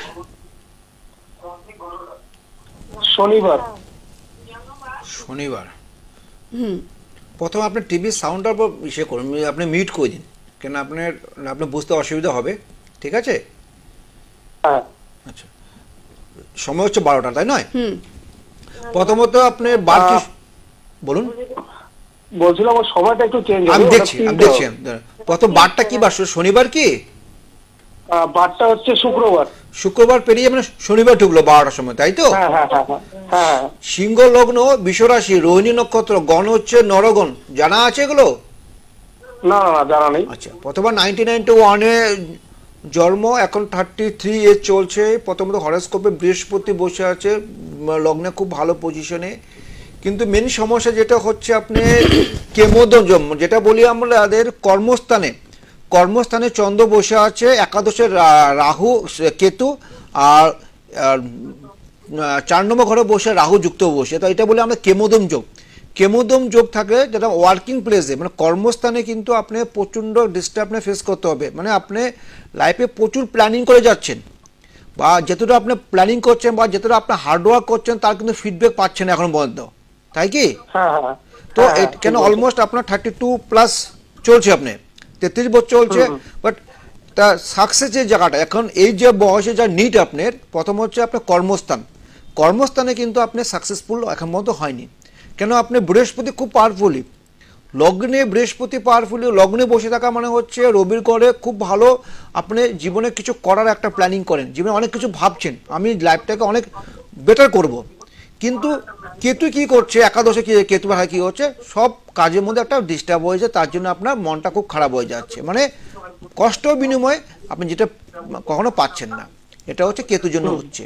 শনিবার। শনিবার। প্রথমে আপনি টিভির সাউন্ডটার উপর ইসে করুন, আপনি মিউট করে দিন, কেন আপনার বুঝতে অসুবিধা হবে, ঠিক আছে? হ্যাঁ। আচ্ছা, সময় হচ্ছে 12টা, তাই নয়? প্রথমত আপনি বার কি বলুন। বলছিলাম আমার সময়টা একটু চেঞ্জ হবে। আমি দেখছি। প্রথম বারটা কি বার? শনিবার কি? বারটা হচ্ছে শুক্রবার। শুক্রবার পেরিয়ে মানে শনিবার ঢুকলো 12টার সময়, তাই তো? হ্যাঁ হ্যাঁ হ্যাঁ হ্যাঁ। সিংহ লগ্ন, বিশ্বরাশি, রোহিণী নক্ষত্র, গণ হচ্ছে নরগণ, জানা আছে এগুলো? না না জানা নেই। আচ্ছা, প্রথমবার 1991-এ জন্ম, এখন 33 এজ চলছে। প্রথমত হরোস্কোপে বৃহস্পতি বসে আছে লগ্নে, খুব ভালো পজিশনে। কিন্তু মেন সমস্যা যেটা হচ্ছে আপনি কেমোদম, যেটা বলি আমরা তাদের কর্মস্থানে চন্দ্র বসে আছে, একাদশে রাহু কেতু, আর 4 নম্বর ঘরে বসে রাহু যুক্ত বসে, তো এটা বলে আমরা কেমোদম যোগ। কেমোদম যোগ থাকে যেটা ওয়ার্কিং প্লেসে, মানে কর্মস্থানে কিন্তু আপনি প্রচণ্ড ডিস্টার্ব ফেস করতে হবে। মানে আপনি লাইফে প্রচুর প্ল্যানিং করে যাচ্ছেন, বা যতটা আপনি প্ল্যানিং করছেন বা যতটা আপনি হার্ডওয়ার্ক করছেন তার কিন্তু ফিডব্যাক পাচ্ছেন এখন পর্যন্ত, তাই কি? তো কেন অলমোস্ট আপনার 32+ চলছে, আপনি 33 বছর চলছে, বাট তা সাকসেসের জায়গাটা এখন এই যে বয়সে যা নিট আপনার, প্রথম হচ্ছে আপনার কর্মস্থানে কিন্তু আপনি সাকসেসফুল এখন পর্যন্ত হয়নি। কেন? আপনি বৃহস্পতি খুব পাওয়ারফুলি লগ্নে, বৃহস্পতি পাওয়ারফুলি লগ্নে বসে থাকা মানে হচ্ছে রবির ঘরে খুব ভালো আপনি জীবনে কিছু করার একটা প্ল্যানিং করেন, জীবনে অনেক কিছু ভাবছেন, আমি লাইফটাকে অনেক বেটার করব। কিন্তু কেতু কি করছে, একাদশে কেতু কি হচ্ছে, সব কাজের মধ্যে একটা ডিস্টার্ব হয়েছে, তার জন্য আপনার মনটা খুব খারাপ হয়ে যাচ্ছে, মানে কষ্ট বিনিময়ে আপনি যেটা কখনো পাচ্ছেন না, এটা হচ্ছে কেতুর জন্য হচ্ছে।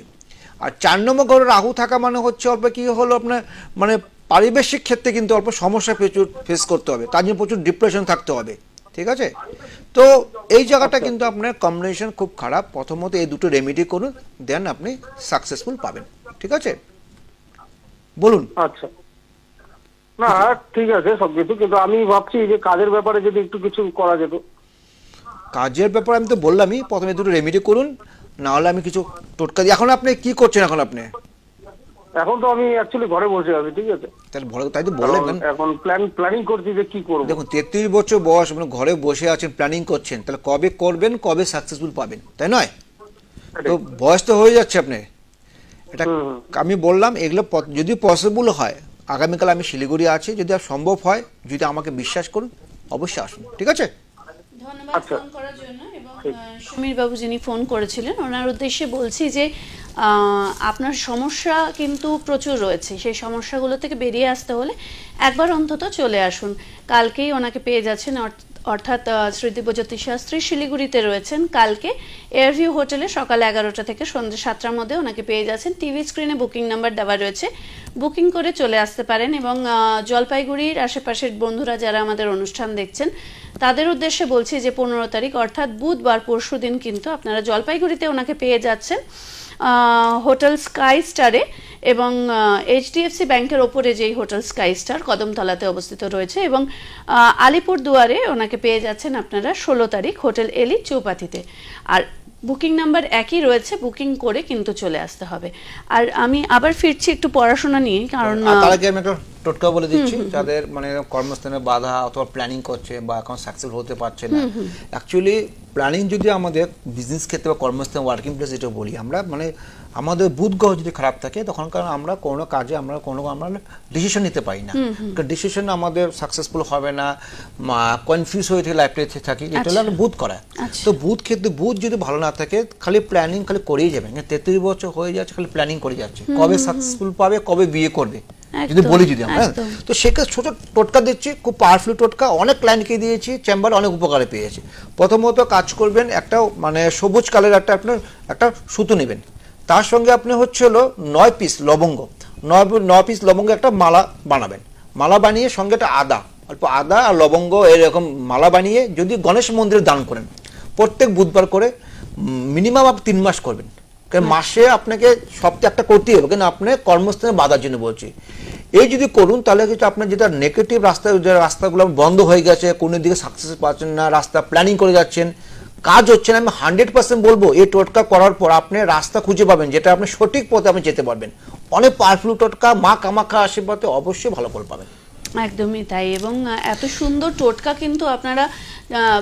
আর 4 নম্বর ঘরে রাহু থাকা মানে হচ্ছে অল্প কি হলো আপনার, মানে পারিবেশিক ক্ষেত্রে কিন্তু অল্প সমস্যা প্রচুর ফেস করতে হবে, তার জন্য প্রচুর ডিপ্রেশন থাকতে হবে, ঠিক আছে? তো এই জায়গাটা কিন্তু আপনার কম্বিনেশন খুব খারাপ। প্রথমত এই দুটো রেমেডি করুন, দেন আপনি সাকসেসফুল পাবেন, ঠিক আছে? বলুন। আচ্ছা, না ঠিক আছে সবকিছু, কিন্তু আমি ভাবছি যে কাজের ব্যাপারে যদি একটু কিছু করা যেত। কাজের ব্যাপারে আমি তো বললামই, প্রথমে দুটো রেমেডি করুন, না হলে আমি কিছু টোটকা দিই। এখন আপনি কি করছেন? এখন তো আমি অ্যাকচুয়ালি ঘরে বসে আছি, ঠিক আছে? তাই তো বললেন, এখন প্ল্যানিং করছি যে কি করব। দেখুন 33 বছর বয়স, মানে ঘরে বসে আছেন, প্ল্যানিং করছেন, তাহলে কবে করবেন, কবে সাকসেসফুল পাবেন, তাই নয়? তো বয়স তো হয়ে যাচ্ছে আপনার, এটা আমি বললাম। এগুলো যদি পসিবল হয়, আগামীকাল আমি শিলিগুড়ি আছি, যদি আর সম্ভব হয়, যদি আমাকে বিশ্বাস করুন, অবশ্যই আসুন, ঠিক আছে? ধন্যবাদ ফোন করার জন্য। এবং সমীর বাবু যিনি ফোন করেছিলেন, ওনার উদ্দেশ্যে বলছি যে আপনার সমস্যা কিন্তু প্রচুর রয়েছে, সেই সমস্যাগুলো থেকে বেরিয়ে আসতে হলে একবার অন্তত চলে আসুন। কালকেই ওনাকে পেয়ে যাচ্ছেন অর্থাৎ শ্রী দিব্যজ্যোতি শাস্ত্রী শিলিগুড়িতে রয়েছেন, কালকে এয়ারভিউ হোটেলে সকাল 11টা থেকে সন্ধ্যে 7টার মধ্যে ওনাকে পেয়ে যাচ্ছেন। টিভি স্ক্রিনে বুকিং নাম্বার দেওয়া রয়েছে, বুকিং করে চলে আসতে পারেন। এবং জলপাইগুড়ির আশেপাশের বন্ধুরা যারা আমাদের অনুষ্ঠান দেখছেন তাদের উদ্দেশ্যে বলছি যে 15 তারিখ অর্থাৎ বুধবার পরশুদিন কিন্তু আপনারা জলপাইগুড়িতে ওনাকে পেয়ে যাচ্ছেন হোটেল স্কাই স্টারে, এবং এইচডিএফসি ব্যাংকের ওপরে যেই হোটেল স্কাই স্টার কদমতলাতে অবস্থিত রয়েছে। এবং আলিপুর দুয়ারে ওনাকে পেয়ে যাচ্ছেন আপনারা 16 তারিখ হোটেল এলি চৌপাতিতে। আর বুকিং নাম্বার একই রয়েছে, বুকিং করে কিন্তু চলে আসতে হবে। আর আমি আবার ফিরছি একটু পড়াশোনা নিয়ে, কারণ তার আগে আমি একটা টোটকা বলে দিচ্ছি যাদের মানে কর্মস্থানে বাধা অথবা প্ল্যানিং করছে বা এখন সাকসেসফুল হতে পারছে না। অ্যাকচুয়ালি প্ল্যানিং যদি আমাদের বিজনেস ক্ষেত্রে বা কর্মস্থান ওয়ার্কিং প্লেস যেটা বলি আমরা, মানে আমাদের বুধ গ্রহ যদি খারাপ থাকে তখন কারণ আমরা কোনো কাজে আমরা ডিসিশন নিতে পারি না, ডিসিশন আমাদের সাকসেসফুল হবে না, কনফিউজ হয়ে লাইফে থাকি, এটা হলো বুধ করা। তো বুধ ক্ষেত্রে বুধ যদি ভালো না থাকে খালি প্ল্যানিং খালি করেই যাবে, 33 বছর হয়ে যাচ্ছে খালি প্ল্যানিং করে যাচ্ছে, কবে সাকসেসফুল পাবে কবে বিয়ে করবে যদি বলি যদি আমরা। তো সেক্ষেত্রে ছোট টোটকা দিচ্ছি, খুব পাওয়ারফুল টোটকা, অনেক ক্লায়েন্টকে দিয়েছি, চেম্বার অনেক উপকারে পেয়েছে। প্রথমত কাজ করবেন, একটা মানে সবুজ কালের একটা সুতো নেবেন, তার সঙ্গে আপনি হচ্ছে হলো 9 পিস লবঙ্গ, 9 পিস লবঙ্গ একটা মালা বানাবেন। মালা বানিয়ে সঙ্গে একটা অল্প আদা আর লবঙ্গ এরকম মালা বানিয়ে যদি গণেশ মন্দিরে দান করেন প্রত্যেক বুধবার করে, মিনিমাম আপনি 3 মাস করবেন। কারণ মাসে আপনাকে সপ্তাহে একটা করতেই হবে, কেন আপনি কর্মস্থানে বাধার জন্য বলছি। এই যদি করুন তাহলে কিন্তু আপনার যেটা নেগেটিভ রাস্তাগুলো বন্ধ হয়ে গেছে, কোনো দিকে সাকসেস পাচ্ছেন না, রাস্তা প্ল্যানিং করে যাচ্ছেন, কাজ হচ্ছে না, আমি 100% বলবো এই টোটকা করার পর আপনি রাস্তা খুঁজে পাবেন যেটা আপনি সঠিক পথে আপনি যেতে পারবেন। অনেক পাওয়ারফুল টোটকা, মা কামাখ্যা আশীর্বাদে অবশ্যই ভালো ফল পাবেন। একদমই তাই। এবং এত সুন্দর টোটকা কিন্তু আপনারা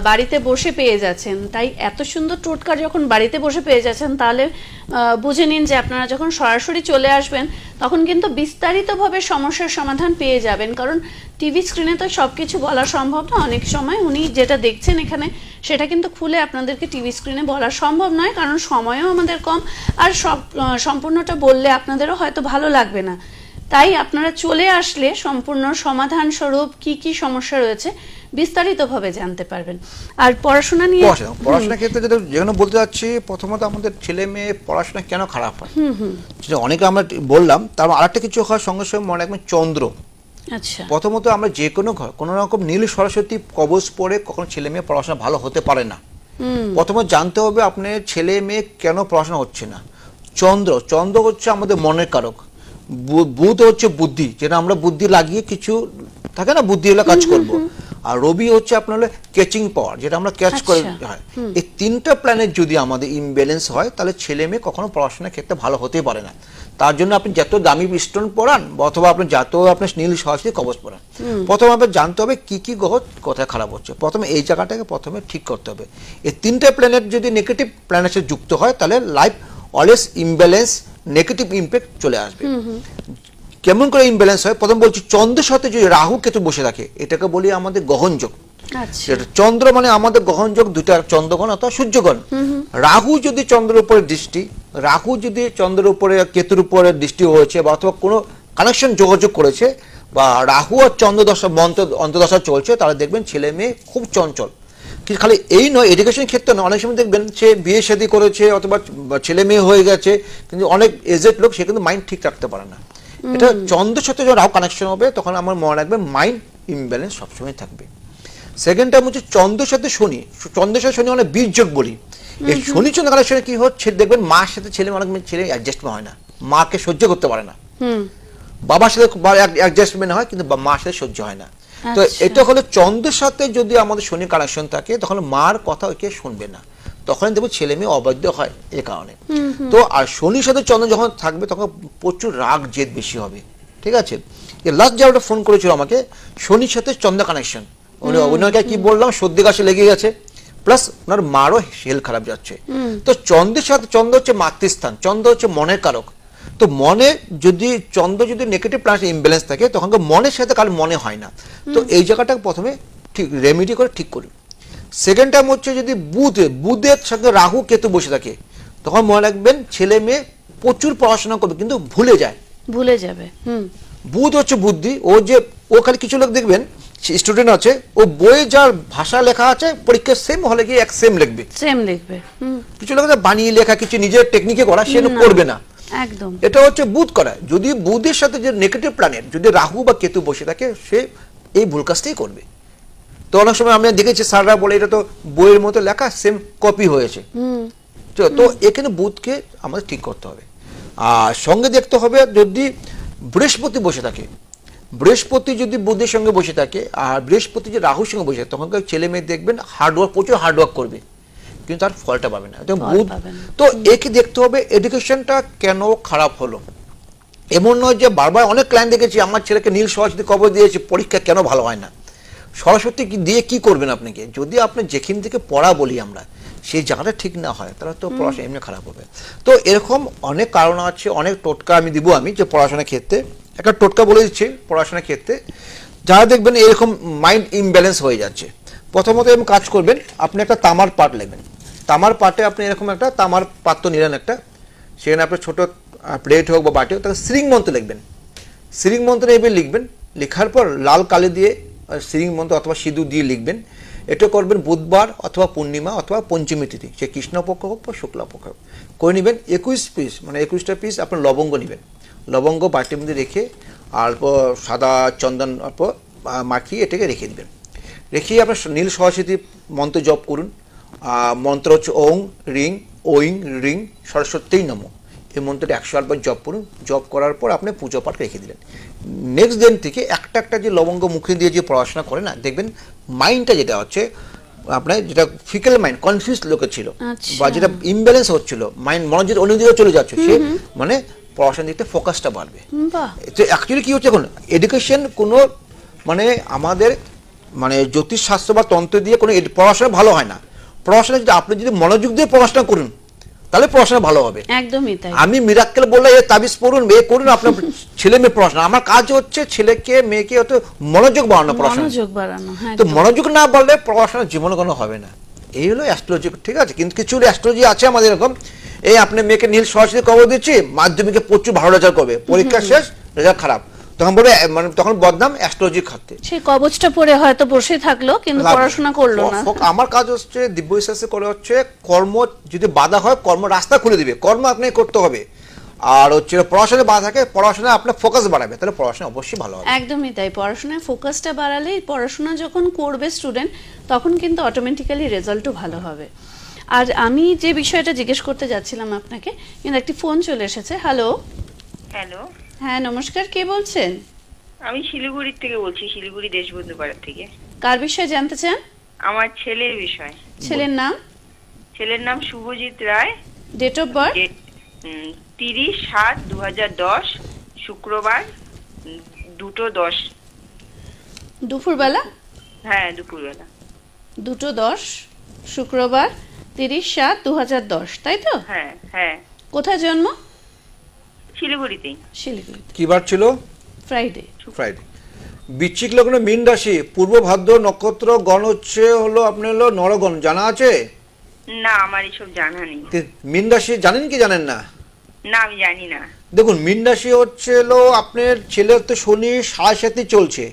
বাড়িতে বসে পেয়ে যাচ্ছেন। তাই এত সুন্দর টোটকা যখন বাড়িতে বসে পেয়ে যাচ্ছেন তাহলে বুঝে নিন যে আপনারা যখন সরাসরি চলে আসবেন তখন কিন্তু বিস্তারিতভাবে সমস্যার সমাধান পেয়ে যাবেন। কারণ টিভি স্ক্রিনে তো সব কিছু বলা সম্ভব না, অনেক সময় উনি যেটা দেখছেন এখানে সেটা কিন্তু খুলে আপনাদেরকে টিভি স্ক্রিনে বলা সম্ভব নয়, কারণ সময়ও আমাদের কম, আর সম্পূর্ণটা বললে আপনাদেরও হয়তো ভালো লাগবে না। তাই আপনারা চলে আসলে সম্পূর্ণ সমাধান স্বরূপ কি কি সমস্যা রয়েছে বিস্তারিতভাবে জানতে পারবেন। আর পড়াশোনা নিয়ে, পড়াশোনার ক্ষেত্রে যেটা বলতে যাচ্ছি, প্রথমত আমাদের ছেলে মেয়ে পড়াশোনা কেন খারাপ হয় সেটা অনেকে আমরা বললাম, তার আরেকটা কিছু হওয়ার সঙ্গে সঙ্গে মনে রাখবেন চন্দ্র। আচ্ছা, প্রথমত আমরা যে কোনো ঘর কোনো রকম নীল সরস্বতী কবচ পড়ে কখনো ছেলে মেয়ে পড়াশোনা ভালো হতে পারে না। প্রথমে জানতে হবে আপনার ছেলে মেয়ে কেন পড়াশোনা হচ্ছে না। চন্দ্র হচ্ছে আমাদের মনের কারক, বুধ হচ্ছে বুদ্ধি, যেটা আমরা বুদ্ধি লাগিয়ে কিছু থাকে না বুদ্ধি হলে কাজ করব, আর রবি হচ্ছে আপনার ক্যাচিং পাওয়ার, যেটা আমরা ক্যাচ করে হয়। এই 3টা প্ল্যানেট যদি আমাদের ইমব্যালেন্স হয় তাহলে ছেলে মেয়ে কখনো পড়াশোনার ক্ষেত্রে ভালো হতেই পারে না। তার জন্য আপনি যত দামি স্টোন পড়ান অথবা আপনি যত আপনার নীল সরস্বতী কবচ পড়ান, প্রথমে আপনার জানতে হবে কি কি গ্রহ কোথায় খারাপ হচ্ছে, প্রথমে এই জায়গাটাকে প্রথমে ঠিক করতে হবে। এই 3টা প্ল্যানেট যদি নেগেটিভ প্ল্যানেটের যুক্ত হয় তাহলে life always imbalance, negative impact চলে আসবে। কেমন করে ইমব্যালেন্স হয়? প্রথম বলছি চন্দ্রের সাথে যদি রাহু কেতু বসে থাকে এটাকে বলি আমাদের গ্রহণযোগ। চন্দ্র মানে আমাদের গ্রহণযোগ, দুইটা চন্দ্রগণ অথবা সূর্যগণ। রাহু যদি চন্দ্রের উপরে দৃষ্টি, রাহু যদি চন্দ্রের উপরে কেতুর উপরে দৃষ্টি হয়েছে বা অথবা কোনো কানেকশন যোগাযোগ করেছে বা রাহু আর চন্দ্রদশা অন্তর্দশা চলছে, তাহলে দেখবেন ছেলে মেয়ে খুব চঞ্চল। কিন্তু খালি এই নয়, এডুকেশন ক্ষেত্রে নয়, অনেক সময় দেখবেন সে বিয়ে শাদী করেছে অথবা ছেলে মেয়ে হয়ে গেছে কিন্তু অনেক এজেড লোক, সে কিন্তু মাইন্ড ঠিক রাখতে পারে না। এটা চন্দ্রের সাথে যখন রাহু কানেকশন হবে তখন আমার মনে রাখবে মাইন্ড ইমব্যালেন্স সবসময় থাকবে। সেকেন্ড টাইম হচ্ছে চন্দ্রের সাথে শনি, চন্দ্রের সাথে শনি মানে বীর্যোগ বলি। এই শনি চন্দ্র কানেকশনে কি হচ্ছে দেখবেন মার সাথে ছেলে অনেক ছেলে অ্যাডজাস্টমেন্ট হয় না, মাকে সহ্য করতে পারে না, বাবার সাথে অ্যাডজাস্টমেন্ট হয় কিন্তু মার সাথে সহ্য হয় না। তো এটা হলো চন্দ্রের সাথে যদি আমাদের শনি কানেকশন থাকে তখন মার কথা ওকে শুনবে না, তখন দেখবো ছেলে মেয়ে অবাধ্য হয় এই কারণে। তো আর শনির সাথে চন্দ্র যখন থাকবে তখন প্রচুর রাগ জেদ বেশি হবে। ঠিক আছে, লাস্ট যে একটা ফোন করেছিল আমাকে, শনির সাথে চন্দ্র কানেকশন, ওনাকে কি বললাম সর্দি কাশি লেগে গেছে, প্লাস ওনার মারও হেলথ খারাপ যাচ্ছে। তো চন্দ্রের সাথে চন্দ্র হচ্ছে মাতৃস্থান, চন্দ্র হচ্ছে মনের কারক। তো মনে যদি চন্দ্র যদি নেগেটিভ প্ল্যানেট ইমব্যালেন্স থাকে তখন মনের সাথে কারণ মনে হয় না। তো এই জায়গাটাকে প্রথমে ঠিক রেমেডি করে ঠিক করি। সেকেন্ড টাইম হচ্ছে যদি বুধের সঙ্গে রাহু কেতু বসে থাকে তখন মনে রাখবেন ছেলে মেয়ে প্রচুর পড়াশোনা করবে কিন্তু ভুলে যাবে। বুধ হচ্ছে বুদ্ধি, ও খালি কিছু লোক দেখবেন স্টুডেন্ট আছে, ও বইয়ে যার ভাষা লেখা আছে পরীক্ষা সেম হলে গিয়ে এক সেম লিখবে, সেম লিখবে। কিছু লেখা বানিয়ে লেখা, কিছু নিজের টেকনিকে করা, সে করবে না। একদম এটা হচ্ছে বুধ করা। যদি বুধের সাথে যে নেগেটিভ প্ল্যানেট যদি রাহু বা কেতু বসে থাকে, সে এই ভুল কাজটাই করবে। তো অনেক সময় আমি দেখেছি স্যাররা বলে এটা তো বইয়ের মতো লেখা, সেম কপি হয়েছে। তো এখানে বুধকে আমাদের ঠিক করতে হবে। আর সঙ্গে দেখতে হবে যদি বৃহস্পতি বসে থাকে, বৃহস্পতি যদি বুধের সঙ্গে বসে থাকে আর বৃহস্পতি যে রাহুর সঙ্গে বসে থাকে, তখনকার ছেলে মেয়ে দেখবেন হার্ডওয়ার্ক, প্রচুর হার্ডওয়ার্ক করবে, কিন্তু তার ফলটা পাবে না। বুধ, তো একে দেখতে হবে এডুকেশনটা কেন খারাপ হলো। এমন নয় যে বারবার, অনেক ক্লায়েন্ট দেখেছি আমার ছেলেকে নীল সরস্বতী কবর দিয়েছে, পরীক্ষা কেন ভালো হয় না। সরস্বতী দিয়ে কি করবেন আপনাকে, যদি আপনি যেখান থেকে পড়া বলি আমরা সেই জায়গাটা ঠিক না হয়, তাহলে তো পড়াশোনা এমনি খারাপ হবে। তো এরকম অনেক কারণ আছে, অনেক টোটকা আমি দিব। আমি যে পড়াশোনার ক্ষেত্রে একটা টোটকা বলে দিচ্ছি, পড়াশোনার ক্ষেত্রে যারা দেখবেন এরকম মাইন্ড ইমব্যালেন্স হয়ে যাচ্ছে, প্রথমত এরকম কাজ করবেন, আপনি একটা তামার পাট নেবেন। তামার পাটে আপনি এরকম একটা তামার পাত্র নিলেন একটা, সেখানে আপনার ছোট প্লেট হোক বা বাটি হোক, তাকে শ্রীং মন্ত্র লিখবেন। শ্রীং মন্ত্র এবার লিখবেন, লেখার পর লাল কালি দিয়ে শ্রীং মন্ত্র অথবা সিঁদুর দিয়ে লিখবেন। এটা করবেন বুধবার অথবা পূর্ণিমা অথবা পঞ্চমী তিথি, সে কৃষ্ণপক্ষ হোক বা শুক্লাপক্ষ হোক করে নেবেন। 21 পিস মানে 21টা পিস আপনার লবঙ্গ নেবেন, লবঙ্গ বাটির মধ্যে রেখে অল্প সাদা চন্দন অল্প মাখিয়ে এটাকে রেখে দেবেন। রেখে আপনার নীল সরস্বতী মন্ত্র জপ করুন। মন্ত্র হচ্ছে ওং রিং ওইং রিং সরস্বতী নমঃ, এই মন্ত্রটা 108 বার জপ করুন। জপ করার পর আপনি পুজো পাঠ রেখে দিলেন। নেক্সট দিন থেকে একটা একটা যে লবঙ্গ মুখে দিয়ে যে পড়াশোনা করে না, দেখবেন মাইন্ডটা যেটা হচ্ছে আপনার, যেটা ফিকেল মাইন্ড কনফিউজ লোকের ছিল বা যেটা ইমব্যালেন্স হচ্ছিল, মাইন্ড মনোযোগ অন্যদিকে চলে যাচ্ছে, সে মানে পড়াশোনার দিকটা ফোকাসটা বাড়বে। তো অ্যাকচুয়ালি কি হচ্ছে এখন এডুকেশন কোনো মানে আমাদের মানে জ্যোতিষশাস্ত্র বা তন্ত্র দিয়ে কোনো পড়াশোনা ভালো হয় না। পড়াশোনা যদি আপনি যদি মনোযোগ দিয়ে পড়াশোনা করুন, তাহলে পড়াশোনা ভালো হবে। একদমই তাই। আমি মিরাক্কেল বললে এ তাবিজ পড়ুন, এ করুন, আপনার ছেলে মেয়ে পড়াশোনা, আমার কাজ হচ্ছে ছেলেকে মেয়েকে হয়তো মনোযোগ বাড়ানো, পড়াশোনা মনোযোগ বাড়ানো। তো মনোযোগ না বাড়লে পড়াশোনা জীবনে কোনো হবে না। এই হলো অ্যাস্ট্রোলজি, ঠিক আছে। কিন্তু কিছু অ্যাস্ট্রোলজি আছে আমাদের এরকম, এই আপনি মেয়েকে নীল সরস্বতী কবর দিচ্ছি, মাধ্যমিকে প্রচুর ভালো রেজাল্ট করবে, পরীক্ষা শেষ রেজাল্ট খারাপ, তখন বলবে মানে তখন বদনাম অ্যাস্ট্রোলজি খাতে। সেই কবচটা পরে হয়তো বসে থাকলো কিন্তু পড়াশোনা করলো না। আমার কাজ হচ্ছে দিব্যবিশ্বাসে করে হচ্ছে কর্ম যদি বাধা হয় কর্ম রাস্তা খুলে দিবে, কর্ম আপনাকে করতে হবে। আর হচ্ছে পড়াশোনায় বাধা থাকে, পড়াশোনায় আপনার ফোকাস বাড়াবে, তাহলে পড়াশোনা অবশ্যই ভালো হবে। একদমই তাই, পড়াশোনায় ফোকাসটা বাড়ালে পড়াশোনা যখন করবে স্টুডেন্ট, তখন কিন্তু অটোমেটিক্যালি রেজাল্টও ভালো হবে। আর আমি যে বিষয়টা জিজ্ঞেস করতে যাচ্ছিলাম আপনাকে, কিন্তু একটি ফোন চলে এসেছে। হ্যালো। হ্যালো, হ্যাঁ নমস্কার, কে বলছেন? আমি শিলিগুড়ি থেকে বলছি, শিলিগুড়ি দেশবন্ধু পাড়ার থেকে। কার বিষয়ে জানতে চান? আমার ছেলের বিষয়। ছেলের নাম? ছেলের নাম Subhajit Roy. Date of birth? 30/7/2010, শুক্রবার 2:10। দুপুরবেলা? হ্যাঁ, দুপুরবেলা 2:10, শুক্রবার 30/7/2010, তাই তো? হ্যাঁ হ্যাঁ। কোথায় জন্ম? শিলিগুড়িতেই। শিলিগুড়ি। কি বার ছিল? ফ্রাইডে। ফ্রাইডে। বৃশ্চিক লগ্ন মীন রাশি, পূর্ব ভাদ্র নক্ষত্র, গণ হচ্ছে হলো আপনার হলো নরগণ, জানা আছে? না, আমার এসব জানা নেই। মীন রাশি জানেন কি জানেন না? না, আমি জানি না। দেখুন মীন রাশি হচ্ছে হলো আপনার ছেলের তো শনি 7 চলছে,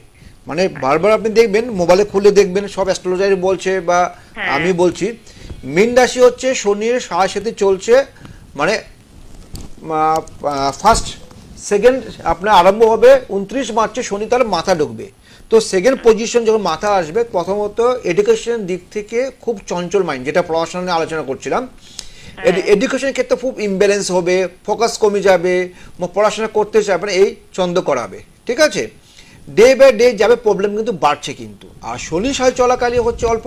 মানে বারবার আপনি দেখবেন মোবাইলে খুলে দেখবেন সব অ্যাস্ট্রোলজার বলছে বা আমি বলছি, মীন রাশি হচ্ছে শনির 7 চলছে, মানে ফার্স্ট সেকেন্ড আপনার আরম্ভ হবে 29 মার্চে, শনি তার মাথা ঢুকবে। তো সেকেন্ড পজিশন যখন মাথা আসবে, প্রথমত এডুকেশন দিক থেকে খুব চঞ্চল মাইন্ড, যেটা পড়াশোনা নিয়ে আলোচনা করছিলাম, এডুকেশনের ক্ষেত্রে খুব ইমব্যালেন্স হবে, ফোকাস কমে যাবে, পড়াশোনা করতে চাইবে না, এই চন্দ্র করাবে, ঠিক আছে। ডে বাই ডে যাবে, প্রবলেম কিন্তু বাড়ছে কিন্তু। আর শনি সাল চলাকালীন হচ্ছে অল্প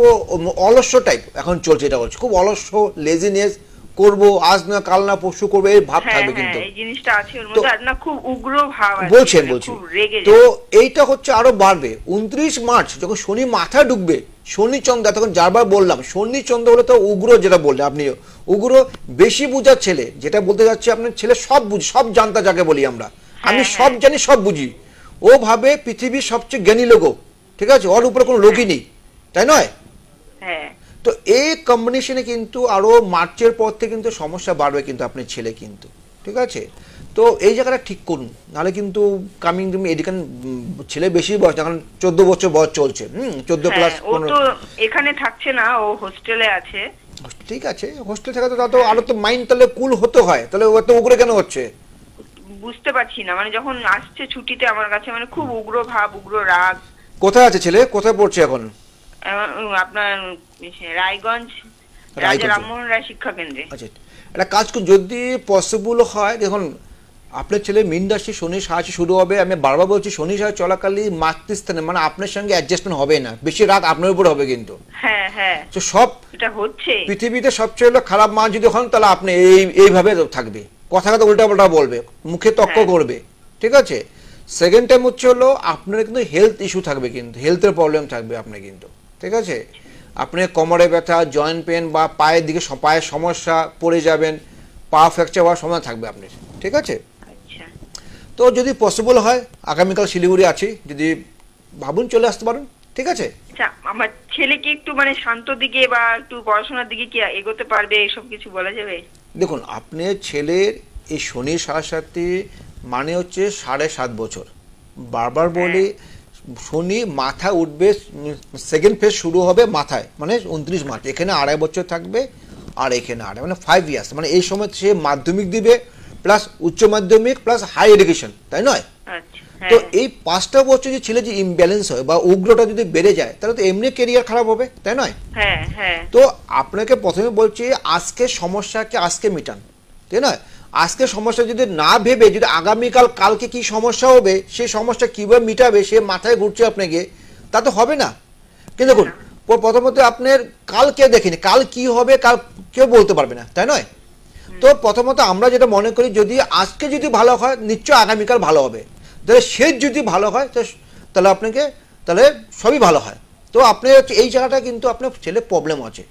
অলস্য টাইপ এখন চলছে, এটা হচ্ছে খুব অলস্য, লেজিনেস, করব আজ না কাল না পরশু করবো এই ভাব থাকবে। কিন্তু এই জিনিসটা আছে ওর মধ্যে, আর না খুব উগ্র ভাব আছে, বলছেন খুব রেগে যায়। তো এইটা হচ্ছে আরো বাড়বে 29 মার্চ যখন শনি মাথা ঢুকবে, শনি চন্দ্র, তখন যারবার বললাম শনি চন্দ্র হলে তো উগ্র, যেটা বললেন আপনি উগ্র, বেশি বুঝার ছেলে, যেটা বলতে যাচ্ছে আপনার ছেলে সব বুঝি, সব জানতা যাকে বলি আমরা, আমি সব জানি সব বুঝি, ও ভাবে পৃথিবীর সবচেয়ে জ্ঞানী লোক, ঠিক আছে, ওর উপরে কোনো লোকই নেই, তাই নয়? হ্যাঁ। তো এই কম্বিনেশনে কিন্তু আরো মার্চের পর থেকে কিন্তু সমস্যা বাড়বে কিন্তু আপনার ছেলে কিন্তু, ঠিক আছে? তো এই জায়গাটা ঠিক করুন, নাহলে কিন্তু কামিং তুমি এদিকে ছেলে বেশি বয়স, এখন 14 বছর বয়স চলছে, 14 প্লাস। ও তো এখানে থাকছে না, ও হোস্টেলে আছে। ঠিক আছে, হোস্টেল থেকে তো তা তো আরো তো মাইন্ড তাহলে কুল হতে হয়, তাহলে ও তো উগ্র কেন হচ্ছে? বুঝতে পারছি না, মানে যখন আসছে ছুটিতে আমার কাছে মানে খুব উগ্র ভাব, উগ্র রাগ। কোথায় আছে ছেলে, কোথায় পড়ছে এখন? আপনার রায়গঞ্জ রাজা রামমোহন রায় শিক্ষা কেন্দ্রে। আচ্ছা, একটা কাজ করুন, যদি পসিবল হয়, দেখুন আপনার ছেলে মীন রাশি, শনি সাহায্য শুরু হবে। আমি বারবার বলছি শনি সাহায্য চলাকালীন মাতৃস্থানে, মানে আপনার সঙ্গে অ্যাডজাস্টমেন্ট হবে না, বেশি রাগ আপনার উপর হবে কিন্তু। হ্যাঁ হ্যাঁ, তো সব এটা হচ্ছে পৃথিবীতে সবচেয়ে খারাপ মা যদি হন, তাহলে আপনি এইভাবে থাকবে, কথা উল্টা পাল্টা বলবে, মুখে তক্ক করবে, ঠিক আছে? সেকেন্ড টাইম হচ্ছে হলো আপনার কিন্তু হেলথ ইস্যু থাকবে, কিন্তু হেলথের প্রবলেম থাকবে আপনার কিন্তু, ঠিক আছে? আপনি কোমরে ব্যথা, জয়েন্ট পেন বা পায়ের দিকে পায়ের সমস্যা, পড়ে যাবেন, পা ফ্র্যাকচার হওয়ার সময় থাকবে আপনার, ঠিক আছে? তো যদি পসিবল হয় আগামীকাল শিলিগুড়ি আছি, যদি ভাবুন চলে আসতে পারেন, ঠিক আছে? আচ্ছা, আমার ছেলে কি একটু মানে শান্ত দিকে বা একটু পড়াশোনার দিকে কি এগোতে পারবে, এইসব কিছু বলা যাবে? দেখুন আপনার ছেলের এই শনি সাড়ে মানে হচ্ছে 7.5 বছর, বারবার বলি শনি মাথা উঠবে, সেকেন্ড ফেজ শুরু হবে মাথায়, মানে 29 মার্চ, এখানে 2.5 বছর থাকবে, আর এখানে 2.5 মানে 5 ইয়ার্স, মানে এই সময় সে মাধ্যমিক দিবে, প্লাস উচ্চ মাধ্যমিক, প্লাস হাই এডুকেশন, তাই নয়? তো এই 5টা বছর যদি ছেলে যে ইমব্যালেন্স হয় বা উগ্রটা যদি বেড়ে যায়, তাহলে তো এমনি কেরিয়ার খারাপ হবে, তাই নয়? তো আপনাকে প্রথমে বলছি আজকে সমস্যাকে আজকে মিটান, তাই নয়? আজকে সমস্যা যদি না ভেবে, যদি আগামীকাল কালকে কি সমস্যা হবে, সেই সমস্যা কিভাবে মিটাবে সে মাথায় ঘুরছে আপনাকে, তা তো হবে না। কিন্তু দেখুন প্রথমত আপনার কালকে দেখিনি, কাল কি হবে কাল কেউ বলতে পারবে না, তাই নয়? তো প্রথমত আমরা যেটা মনে করি, যদি আজকে যদি ভালো হয় নিশ্চয় আগামীকাল ভালো হবে, তাহলে শেষ যদি ভালো হয় তাহলে আপনাকে তাহলে সবই ভালো হয়। তো আপনার এই জায়গাটা কিন্তু আপনার ছেলে প্রবলেম আছে,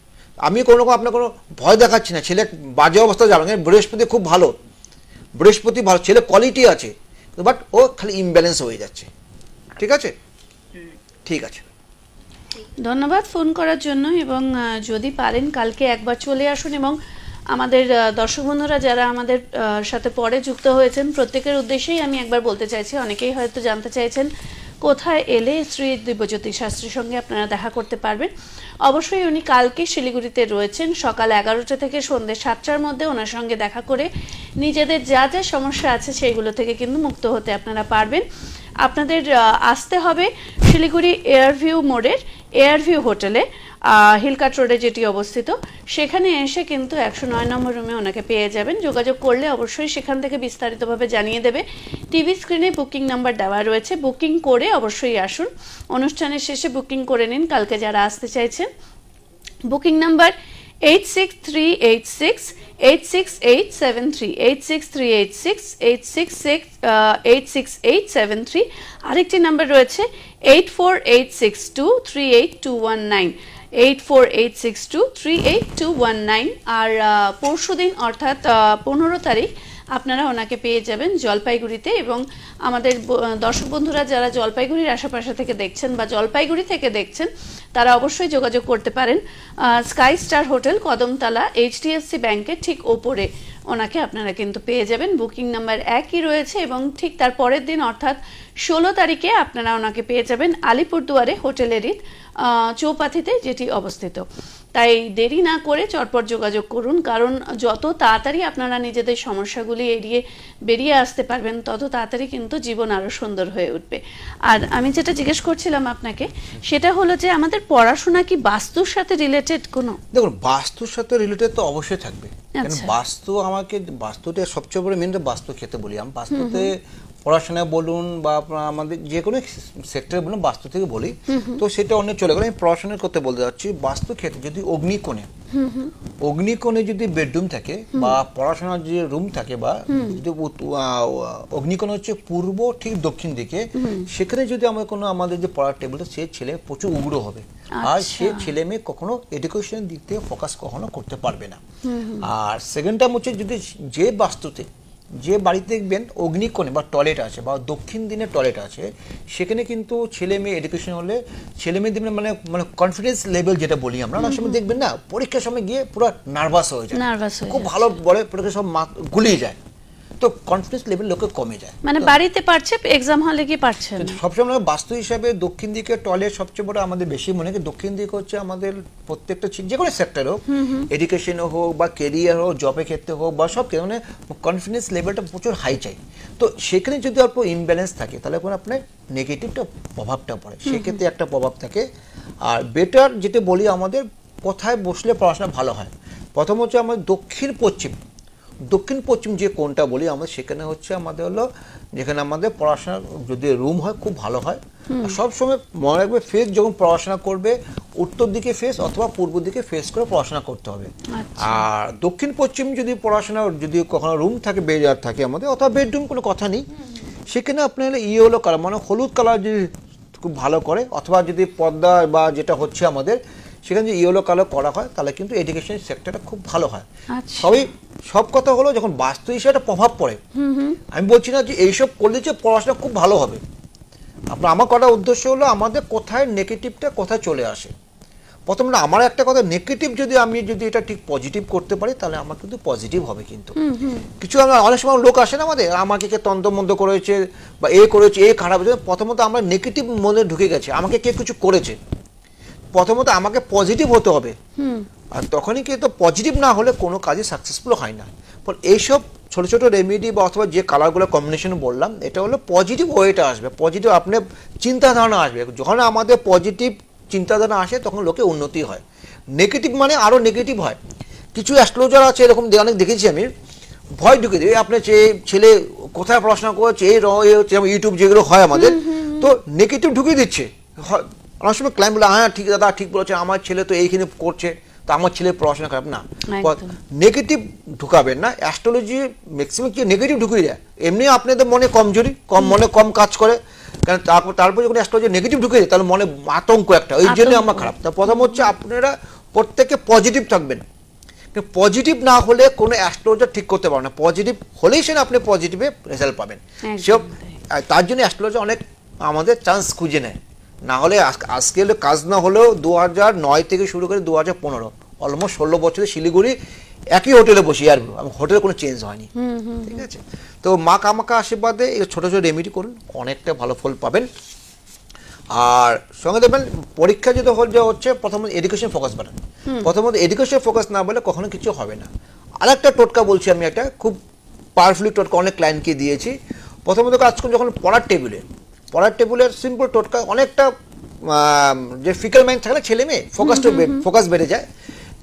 আমি কোনো রকম আপনার কোনো ভয় দেখাচ্ছি না, ছেলে বাজে অবস্থা যাবে, বৃহস্পতি খুব ভালো, বৃহস্পতি ভালো, ছেলে কোয়ালিটি আছে, বাট ও খালি ইমব্যালেন্স হয়ে যাচ্ছে, ঠিক আছে? ঠিক আছে, ধন্যবাদ ফোন করার জন্য। এবং যদি পারেন কালকে একবার চলে আসুন, এবং আমাদের দর্শক বন্ধুরা যারা আমাদের সাথে পরে যুক্ত হয়েছেন প্রত্যেকের উদ্দেশ্যেই আমি একবার বলতে চাইছি, অনেকেই হয়তো জানতে চাইছেন কোথায় এলে শ্রী দিব্যজ্যোতি শাস্ত্রীর সঙ্গে আপনারা দেখা করতে পারবেন। অবশ্যই উনি কালকে শিলিগুড়িতে রয়েছেন, সকাল 11টা থেকে সন্ধ্যে 7টার মধ্যে ওনার সঙ্গে দেখা করে নিজেদের যা যা সমস্যা আছে সেইগুলো থেকে কিন্তু মুক্ত হতে আপনারা পারবেন। আপনাদের আসতে হবে শিলিগুড়ি এয়ারভিউ মোড়ের এয়ারভিউ হোটেলে, হিলকাট রোডে যেটি অবস্থিত, সেখানে এসে কিন্তু 109 নম্বর রুমে ওনাকে পেয়ে যাবেন। যোগাযোগ করলে অবশ্যই সেখান থেকে বিস্তারিতভাবে জানিয়ে দেবে। টিভি স্ক্রিনে বুকিং নাম্বার দেওয়া রয়েছে, বুকিং করে অবশ্যই আসুন, অনুষ্ঠানের শেষে বুকিং করে নিন কালকে যারা আসতে চাইছেন। Booking number 86386 86873 86386 86873। আরেকটি নাম্বার রয়েছে 8486238219 8486238219। আর পরশুদিন অর্থাৎ 15 তারিখ আপনারা ওনাকে পেয়ে যাবেন জলপাইগুড়িতে। এবং আমাদের দর্শক বন্ধুরা যারা জলপাইগুড়ির আশেপাশে থেকে দেখছেন বা জলপাইগুড়ি থেকে দেখছেন তারা অবশ্যই যোগাযোগ করতে পারেন। Sky star hotel Kadamtala HDFC ব্যাংকের ঠিক ওপরে ওনাকে আপনারা কিন্তু পেয়ে যাবেন। বুকিং নাম্বার একই রয়েছে এবং ঠিক তার পরের দিন অর্থাৎ 16 তারিখে আপনারা ওনাকে পেয়ে যাবেন আলিপুরদুয়ারে হোটেলেরই চৌপাথিতে যেটি অবস্থিত। তাই দেরি না করে চটপট যোগাযোগ করুন, কারণ যত তাড়াতাড়ি আপনারা নিজেদের সমস্যাগুলি এড়িয়ে বেরিয়ে আসতে পারবেন তত তাড়াতাড়ি কিন্তু জীবন আরো সুন্দর হয়ে উঠবে। আর আমি যেটা জিজ্ঞেস করছিলাম আপনাকে সেটা হলো যে আমাদের পড়াশোনা কি বাস্তুর সাথে রিলেটেড কোনো? দেখুন বাস্তুর সাথে রিলেটেড তো অবশ্যই থাকবে, কারণ বাস্তু আমাকে বাস্তুতে সবচেয়ে বড় মেন বাস্তু খেতে বলি আমি। বাস্তুতে পড়াশোনা বলুন বা আমাদের যে কোনো সেক্টরে বলুন বাস্তু থেকে বলি, তো সেটা অন্য চলে গেল। আমি পড়াশোনা করতে বলতে যাচ্ছি বাস্তু ক্ষেত্রে যদি অগ্নিকোণে যদি বেডরুম থাকে বা পড়াশোনার যে রুম থাকে বা যদি অগ্নিকোণ হচ্ছে পূর্ব ঠিক দক্ষিণ দিকে, সেখানে যদি আমরা কোনো আমাদের যে পড়ার টেবিলটা সে ছেলে প্রচুর উগ্র হবে আর সে ছেলে মেয়ে কখনো এডুকেশনের দিক থেকে ফোকাস কখনো করতে পারবে না। আর সেকেন্ড টাইম হচ্ছে যদি যে বাস্তুতে যে বাড়িতে দেখবেন অগ্নিকোণে বা টয়লেট আছে বা দক্ষিণ দিনে টয়লেট আছে, সেখানে কিন্তু ছেলে মেয়ে এডুকেশন হলে ছেলে মেয়ে দেখবেন মানে মানে কনফিডেন্স লেভেল যেটা বলি আমরা, অনেক সময় দেখবেন না পরীক্ষার সময় গিয়ে পুরো নার্ভাস হয়ে যায়, খুব ভালো বলে পরীক্ষার সব গুলিয়ে যায়। তো কনফিডেন্স লেভেল লোকে কমে যায়, মানে বাড়িতে পারছে, এক্সাম হলে কি পারছে না। সবসময় বাস্তু হিসাবে দক্ষিণ দিকে টয়লেট সবচেয়ে বড় আমাদের বেশি মনে হয়। দক্ষিণ দিকে হচ্ছে আমাদের প্রত্যেকটা যে কোনো সেক্টর হোক, এডুকেশনে হোক বা কেরিয়ার হোক, জবের ক্ষেত্রে হোক বা সব ক্ষেত্রে, মানে কনফিডেন্স লেভেলটা প্রচুর হাই চাই। তো সেখানে যদি অল্প ইমব্যালেন্স থাকে তাহলে পরে আপনার নেগেটিভটা প্রভাবটা পড়ে, সেক্ষেত্রে একটা প্রভাব থাকে। আর বেটার যেটা বলি, আমাদের কোথায় বসলে পড়াশোনা ভালো হয়, প্রথম হচ্ছে আমাদের দক্ষিণ পশ্চিম যে কোণটা বলি আমাদের, সেখানে হচ্ছে আমাদের হলো যেখানে আমাদের পড়াশোনা যদি রুম হয় খুব ভালো হয়। সবসময় মনে রাখবে, ফেস যখন পড়াশোনা করবে উত্তর দিকে ফেস অথবা পূর্ব দিকে ফেস করে পড়াশোনা করতে হবে। আর দক্ষিণ পশ্চিম যদি পড়াশোনা যদি কখনো রুম থাকে, বেজার থাকে আমাদের, অথবা বেডরুম, কোনো কথা নেই, সেখানে আপনার ইয়েলো কালার মানে হলুদ কালার যদি খুব ভালো করে, অথবা যদি পর্দা বা যেটা হচ্ছে আমাদের সেখানে যদি ইয়েলো কালার করা হয় তাহলে কিন্তু এডুকেশন সেক্টরটা খুব ভালো হয়। সব কথা হলো যখন বাস্তু হিসেবে একটা প্রভাব পড়ে, আমি বলছি না যে এইসব করলে যে পড়াশোনা খুব ভালো হবে। আপনার আমার করার উদ্দেশ্য হলো আমাদের কোথায় নেগেটিভটা কোথায় চলে আসে। প্রথমে আমার একটা কথা, নেগেটিভ যদি আমি যদি এটা ঠিক পজিটিভ করতে পারি তাহলে আমার কিন্তু পজিটিভ হবে। কিন্তু কিছু আমরা অনেক সময় লোক আসে না আমাদের, আমাকে কে তন্ত্রমন্ত্র করেছে বা এ করেছে, এ খারাপ হয়েছে, প্রথমত আমরা নেগেটিভ মনে ঢুকে গেছে, আমাকে কে কিছু করেছে, প্রথমত আমাকে পজিটিভ হতে হবে। আর তখনই কিন্তু পজিটিভ না হলে কোনো কাজে সাকসেসফুল হয় না। এইসব ছোট ছোট রেমেডি বা অথবা যে কালারগুলো কম্বিনেশন বললাম, এটা হলো পজিটিভ ওয়েটা আসবে, পজিটিভ আপনার চিন্তাধারণা আসবে। যখন আমাদের পজিটিভ চিন্তাধারণা আসে তখন লোকে উন্নতি হয়। নেগেটিভ মানে আরও নেগেটিভ হয়। কিছু অ্যাস্ট্রোলজার আছে এরকম, অনেক দেখেছি আমি, ভয় ঢুকে দেবে আপনার ছেলে কোথায় পড়াশোনা করছে, ইউটিউব যেগুলো হয় আমাদের, তো নেগেটিভ ঢুকিয়ে দিচ্ছে। অনেক সময় ক্লায়েন্ট বলে, হ্যাঁ ঠিক দাদা ঠিক বলেছে, আমার ছেলে তো এইখানে করছে, তো আমার ছেলে পড়াশোনা খারাপ না। নেগেটিভ ঢুকাবেন না। অ্যাস্ট্রোলজি ম্যাক্সিমাম কি নেগেটিভ ঢুকিয়ে দেয়, এমনি আপনাদের মনে কমজোরি, মনে কম কাজ করে, কারণ তারপর যখন অ্যাস্ট্রোলজি নেগেটিভ ঢুকিয়ে দেয় তাহলে মনে আতঙ্ক একটা, ওই জন্য আমার খারাপ। তা প্রথম হচ্ছে আপনারা প্রত্যেকে পজিটিভ থাকবেন। পজিটিভ না হলে কোনো অ্যাস্ট্রোলজার ঠিক করতে পারবে না, পজিটিভ হলেই সেটা আপনি পজিটিভে রেজাল্ট পাবেন। সব তার জন্য অ্যাস্ট্রোলজার অনেক আমাদের চান্স খুঁজে নেয়। না হলে আজকে কাজ না হলেও 2009 থেকে শুরু করে 2015 অলমোস্ট 16 বছরে শিলিগুড়ি একই হোটেলে বসি, আর হোটেলে কোনো চেঞ্জ হয়নি। ঠিক আছে, তো মা কামাখ্যা আশীর্বাদে ছোট ছোট রেমেডি করুন, অনেকটা ভালো ফল পাবেন। আর সঙ্গে দেখবেন পরীক্ষা যেটা হচ্ছে প্রথমত এডুকেশন ফোকাস বাড়ান। প্রথমত এডুকেশন ফোকাস না বলে কখনো কিছু হবে না। আরেকটা টোটকা বলছি আমি, একটা খুব পাওয়ারফুলি টোটকা অনেক ক্লায়েন্টকে দিয়েছি। প্রথমত আজকাল যখন পড়ার টেবিলের সিম্পল টোটকা, অনেকটা যে ফিকাল মাইন্ড থাকলে ছেলে মেয়ে ফোকাস বেড়ে যায়।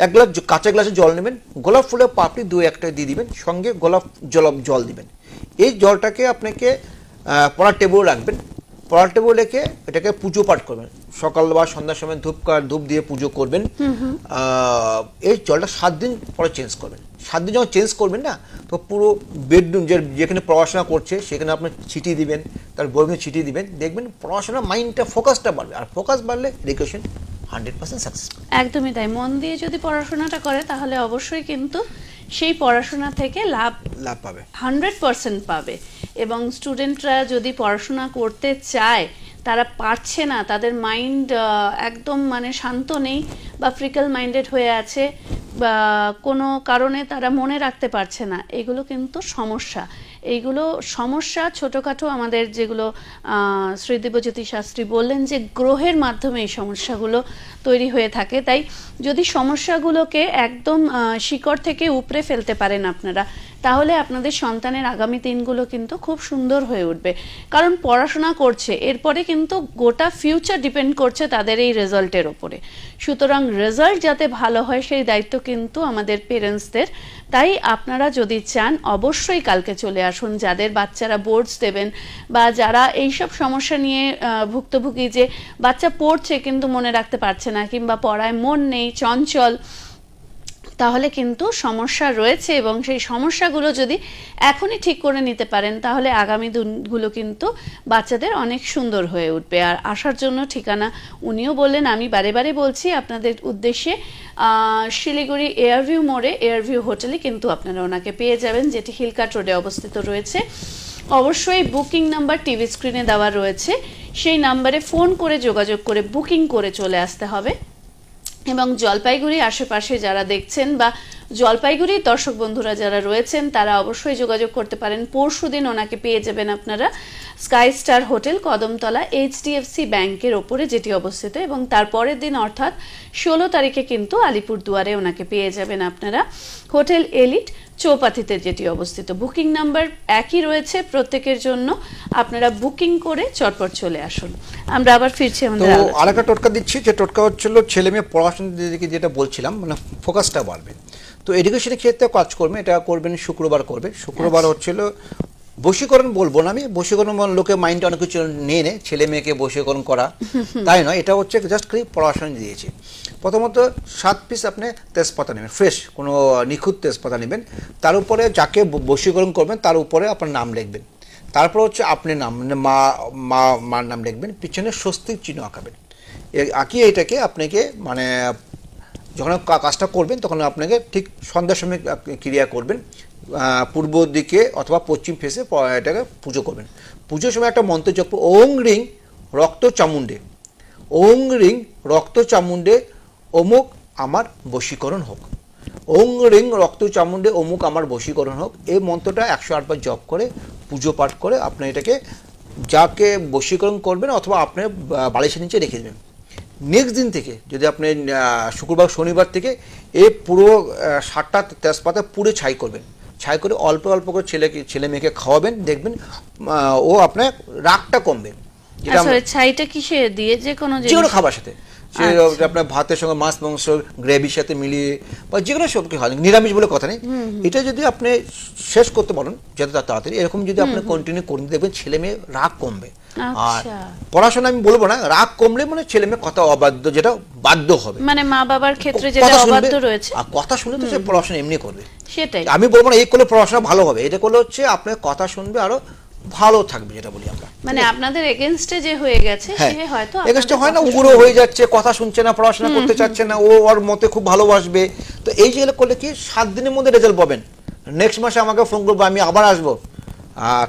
এক গ্লাস কাঁচা গ্লাসে জল নেবেন, গোলাপ ফুলের পাপড়ি 2-1টা দিয়ে দিবেন, সঙ্গে গোলাপ জল দিবেন। এই জলটাকে আপনাকে পড়ার টেবিলে রাখবেন। পড়ার টেবিলে রেখে এটাকে পুজো পাঠ করবেন, সকাল বা সন্ধ্যার সময় ধূপ দিয়ে পুজো করবেন। এই জলটা 7 দিন পরে চেঞ্জ করবেন। 7 দিন যখন চেঞ্জ করবেন না, তো পুরো বেডরুম যেখানে পড়াশোনা করছে সেখানে আপনি ছিটিয়ে দিবেন, তার বইগুলো ছিটিয়ে দিবেন, দেখবেন পড়াশোনা মাইন্ডটা ফোকাসটা বাড়বে। আর ফোকাস বাড়লে এডুকেশন 100% সাকসেসফুল। একদমই তাই, মন দিয়ে যদি পড়াশোনাটা করে তাহলে অবশ্যই কিন্তু সেই পড়াশোনা থেকে লাভ পাবে, 100% পাবে। এবং স্টুডেন্টরা যদি পড়াশোনা করতে চায়, তারা পারছে না, তাদের মাইন্ড একদম মানে শান্ত নেই বা ফ্রিকল মাইন্ডেড হয়ে আছে, বা কোনো কারণে তারা মনে রাখতে পারছে না, এগুলো কিন্তু সমস্যা। এইগুলো সমস্যা ছোটোখাটো আমাদের যেগুলো শ্রী দিব্যজ্যোতি শাস্ত্রী বললেন যে গ্রহের মাধ্যমে এই সমস্যাগুলো তৈরি হয়ে থাকে। তাই যদি সমস্যাগুলোকে একদম শিকড় থেকে উপড়ে ফেলতে পারেন আপনারা, তাহলে আপনাদের সন্তানের আগামী দিনগুলো কিন্তু খুব সুন্দর হয়ে উঠবে। কারণ পড়াশোনা করছে, এরপরে কিন্তু গোটা ফিউচার ডিপেন্ড করছে তাদের এই রেজাল্টের ওপরে। সুতরাং রেজাল্ট যাতে ভালো হয় সেই দায়িত্ব কিন্তু আমাদের পেরেন্টসদের। তাই আপনারা যদি চান অবশ্যই কালকে চলে আসুন, যাদের বাচ্চারা বোর্ডস দেবেন বা যারা এইসব সমস্যা নিয়ে ভুক্তভোগী, যে বাচ্চা পড়ছে কিন্তু মনে রাখতে পারছে না, কিংবা পড়ায় মন নেই, চঞ্চল, তাহলে কিন্তু সমস্যা রয়েছে। এবং সেই সমস্যাগুলো যদি এখনই ঠিক করে নিতে পারেন তাহলে আগামী দিনগুলো কিন্তু বাচ্চাদের অনেক সুন্দর হয়ে উঠবে। আর আসার জন্য ঠিকানা উনিও বললেন, আমি বারে বারে বলছি আপনাদের উদ্দেশ্যে, শিলিগুড়ি এয়ারভিউ মোড়ে এয়ারভিউ হোটেলে কিন্তু আপনারা ওনাকে পেয়ে যাবেন, যেটি হিলকাট রোডে অবস্থিত রয়েছে। অবশ্যই বুকিং নাম্বার টিভি স্ক্রিনে দেওয়া রয়েছে, সেই নাম্বারে ফোন করে যোগাযোগ করে বুকিং করে চলে আসতে হবে। এবং জলপাইগুড়ি আশেপাশে যারা দেখছেন বা জলপাইগুড়ির দর্শক বন্ধুরা যারা রয়েছেন তারা অবশ্যই যোগাযোগ করতে পারেন। পরশুদিন ওনাকে পেয়ে যাবেন আপনারা sky star hotel, Kadamtala, HDFC ব্যাংকের ওপরে যেটি অবস্থিত, এবং তারপরের দিন অর্থাৎ 16 তারিখে কিন্তু আলিপুরদুয়ারে ওনাকে পেয়ে যাবেন আপনারা হোটেল এলিট চৌপাথিতে যেটি অবস্থিত। বুকিং নাম্বার একই রয়েছে প্রত্যেকের জন্য, আপনারা বুকিং করে চটপট চলে আসুন। আমরা আবার ফিরছি আমাদের আলোচনায়। আরেকটা টোটকা দিচ্ছি, যে টোটকা হচ্ছিল ছেলে মেয়ে পড়াশোনার দিকে যেটা বলছিলাম, মানে ফোকাসটা বাড়বে। তো এডুকেশনের ক্ষেত্রে কাজ করবেন, এটা করবেন শুক্রবার করবে। শুক্রবার হচ্ছিল বশীকরণ বলবো না আমি, বশীকরণ লোকে মাইন্ডে অনেক কিছু নিয়ে নেয়, ছেলে মেয়েকে বশীকরণ করা তাই নয়, এটা হচ্ছে জাস্ট খালি পড়াশোনা দিয়েছি। প্রথমত 7 পিস আপনি তেজপাতা নেবেন, ফ্রেশ কোনো নিখুঁত তেজপাতা নেবেন, তার উপরে যাকে বশীকরণ করবেন তার উপরে আপনার নাম লিখবেন। তারপর হচ্ছে আপনি নাম, মানে মার নাম লিখবেন, পিছনে স্বস্তিক চিহ্ন আঁকাবেন। আঁকিয়ে এটাকে আপনাকে মানে যখন কাজটা করবেন তখন আপনাকে ঠিক সন্ধ্যার সময় ক্রিয়া করবেন, পূর্ব দিকে অথবা পশ্চিম ফেসে এটাকে পুজো করবেন। পুজোর সময় একটা মন্ত্র জপ, ওং রিং রক্ত চামুণ্ডে, ওং রিং রক্ত চামুণ্ডে অমুক আমার বশীকরণ হোক, ওং রিং রক্ত চামুণ্ডে অমুক আমার বশীকরণ হোক। এই মন্ত্রটা 108 বার জপ করে পুজো পাঠ করে আপনি এটাকে যাকে বশীকরণ করবেন অথবা আপনি বালিশের নিচে রেখে দেবেন। নেক্সট দিন থেকে যদি আপনি শুক্রবার শনিবার থেকে এই পুরো 7টা তেজপাতা পুরো ছাই করবেন, ছাই করে অল্প অল্প করে ছেলে মেয়েকে খাওয়াবেন, দেখবেন ও আপনার রাগটা কমবে। ছাইটা কিসে দিয়ে? যে কোনো খাবার সাথে, সে আপনার ভাতের সঙ্গে মাছ মাংস গ্রেভির সাথে মিলিয়ে বা যে কোনো সবকে খাওয়া, নিরামিষ বলে কথা নেই। এটা যদি আপনি শেষ করতে পারেন যত তাড়াতাড়ি, এরকম যদি আপনি কন্টিনিউ করতে দেখবেন ছেলে মেয়ে রাগ কমবে। আর পড়াশোনা আমি বলবো না, রাগ কমলে মানে ছেলে মেয়ে কথা অবাধ্য, যেটা বাধ্য হবে, মানে মা বাবার ক্ষেত্রে যেটা অবাধ্য রয়েছে, আর কথা শুনে তো সে পড়াশোনা এমনি করবে। সেটাই আমি বলবো না এই করলে পড়াশোনা ভালো হবে, এটা করলে হচ্ছে আপনার কথা শুনবে আরো ভালো থাকবে, যেটা বলি আমরা। মানে আপনাদের এগেইনস্টে যে হয়ে গেছে সে হয়তো এগেইনস্টে হয় না, উগ্র হয়ে যাচ্ছে, কথা শুনছে না, পড়াশোনা করতে চাচ্ছে না, ও ওর মতে খুব ভালোবাসবে। তো এই যেগুলো করলে কি 7 দিনের মধ্যে রেজাল্ট পাবেন। নেক্সট মাসে আমাকে ফোন করবো, আমি আবার আসবো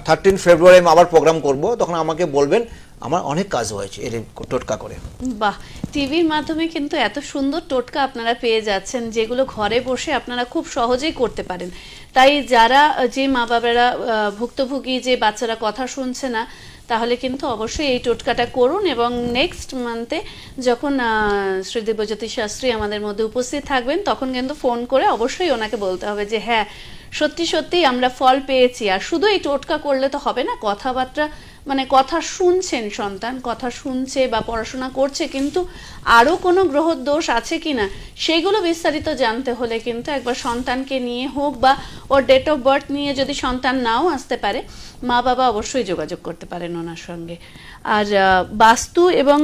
13 ফেব্রুয়ারি আমি আবার প্রোগ্রাম করব, তখন আমাকে বলবেন আমার অনেক কাজ হয়েছে এই টোটকা করে। বাহ, টিভির মাধ্যমে কিন্তু এত সুন্দর টোটকা আপনারা পেয়ে যাচ্ছেন যেগুলো ঘরে বসে আপনারা খুব সহজেই করতে পারেন। তাই যারা যে মা বাবারা ভুক্তভোগী, যে বাচ্চারা কথা শুনছে না, তাহলে কিন্তু অবশ্যই এই টোটকাটা করুন। এবং নেক্সট মান্থে যখন শ্রী দিব্যজ্যোতি শাস্ত্রী আমাদের মধ্যে উপস্থিত থাকবেন তখন কিন্তু ফোন করে অবশ্যই ওনাকে বলতে হবে যে হ্যাঁ সত্যি সত্যি আমরা ফল পেয়েছি। আর শুধু এই টোটকা করলে তো হবে না, কথাবার্তা মানে কথা শুনছেন, সন্তান কথা শুনছে বা পড়াশোনা করছে, কিন্তু আরও কোনো গ্রহ দোষ আছে কিনা সেগুলো বিস্তারিত জানতে হলে কিন্তু একবার সন্তানকে নিয়ে হোক বা ওর ডেট অফ বার্থ নিয়ে যদি সন্তান নাও আসতে পারে, মা বাবা অবশ্যই যোগাযোগ করতে পারেন ওনার সঙ্গে। আর বাস্তু এবং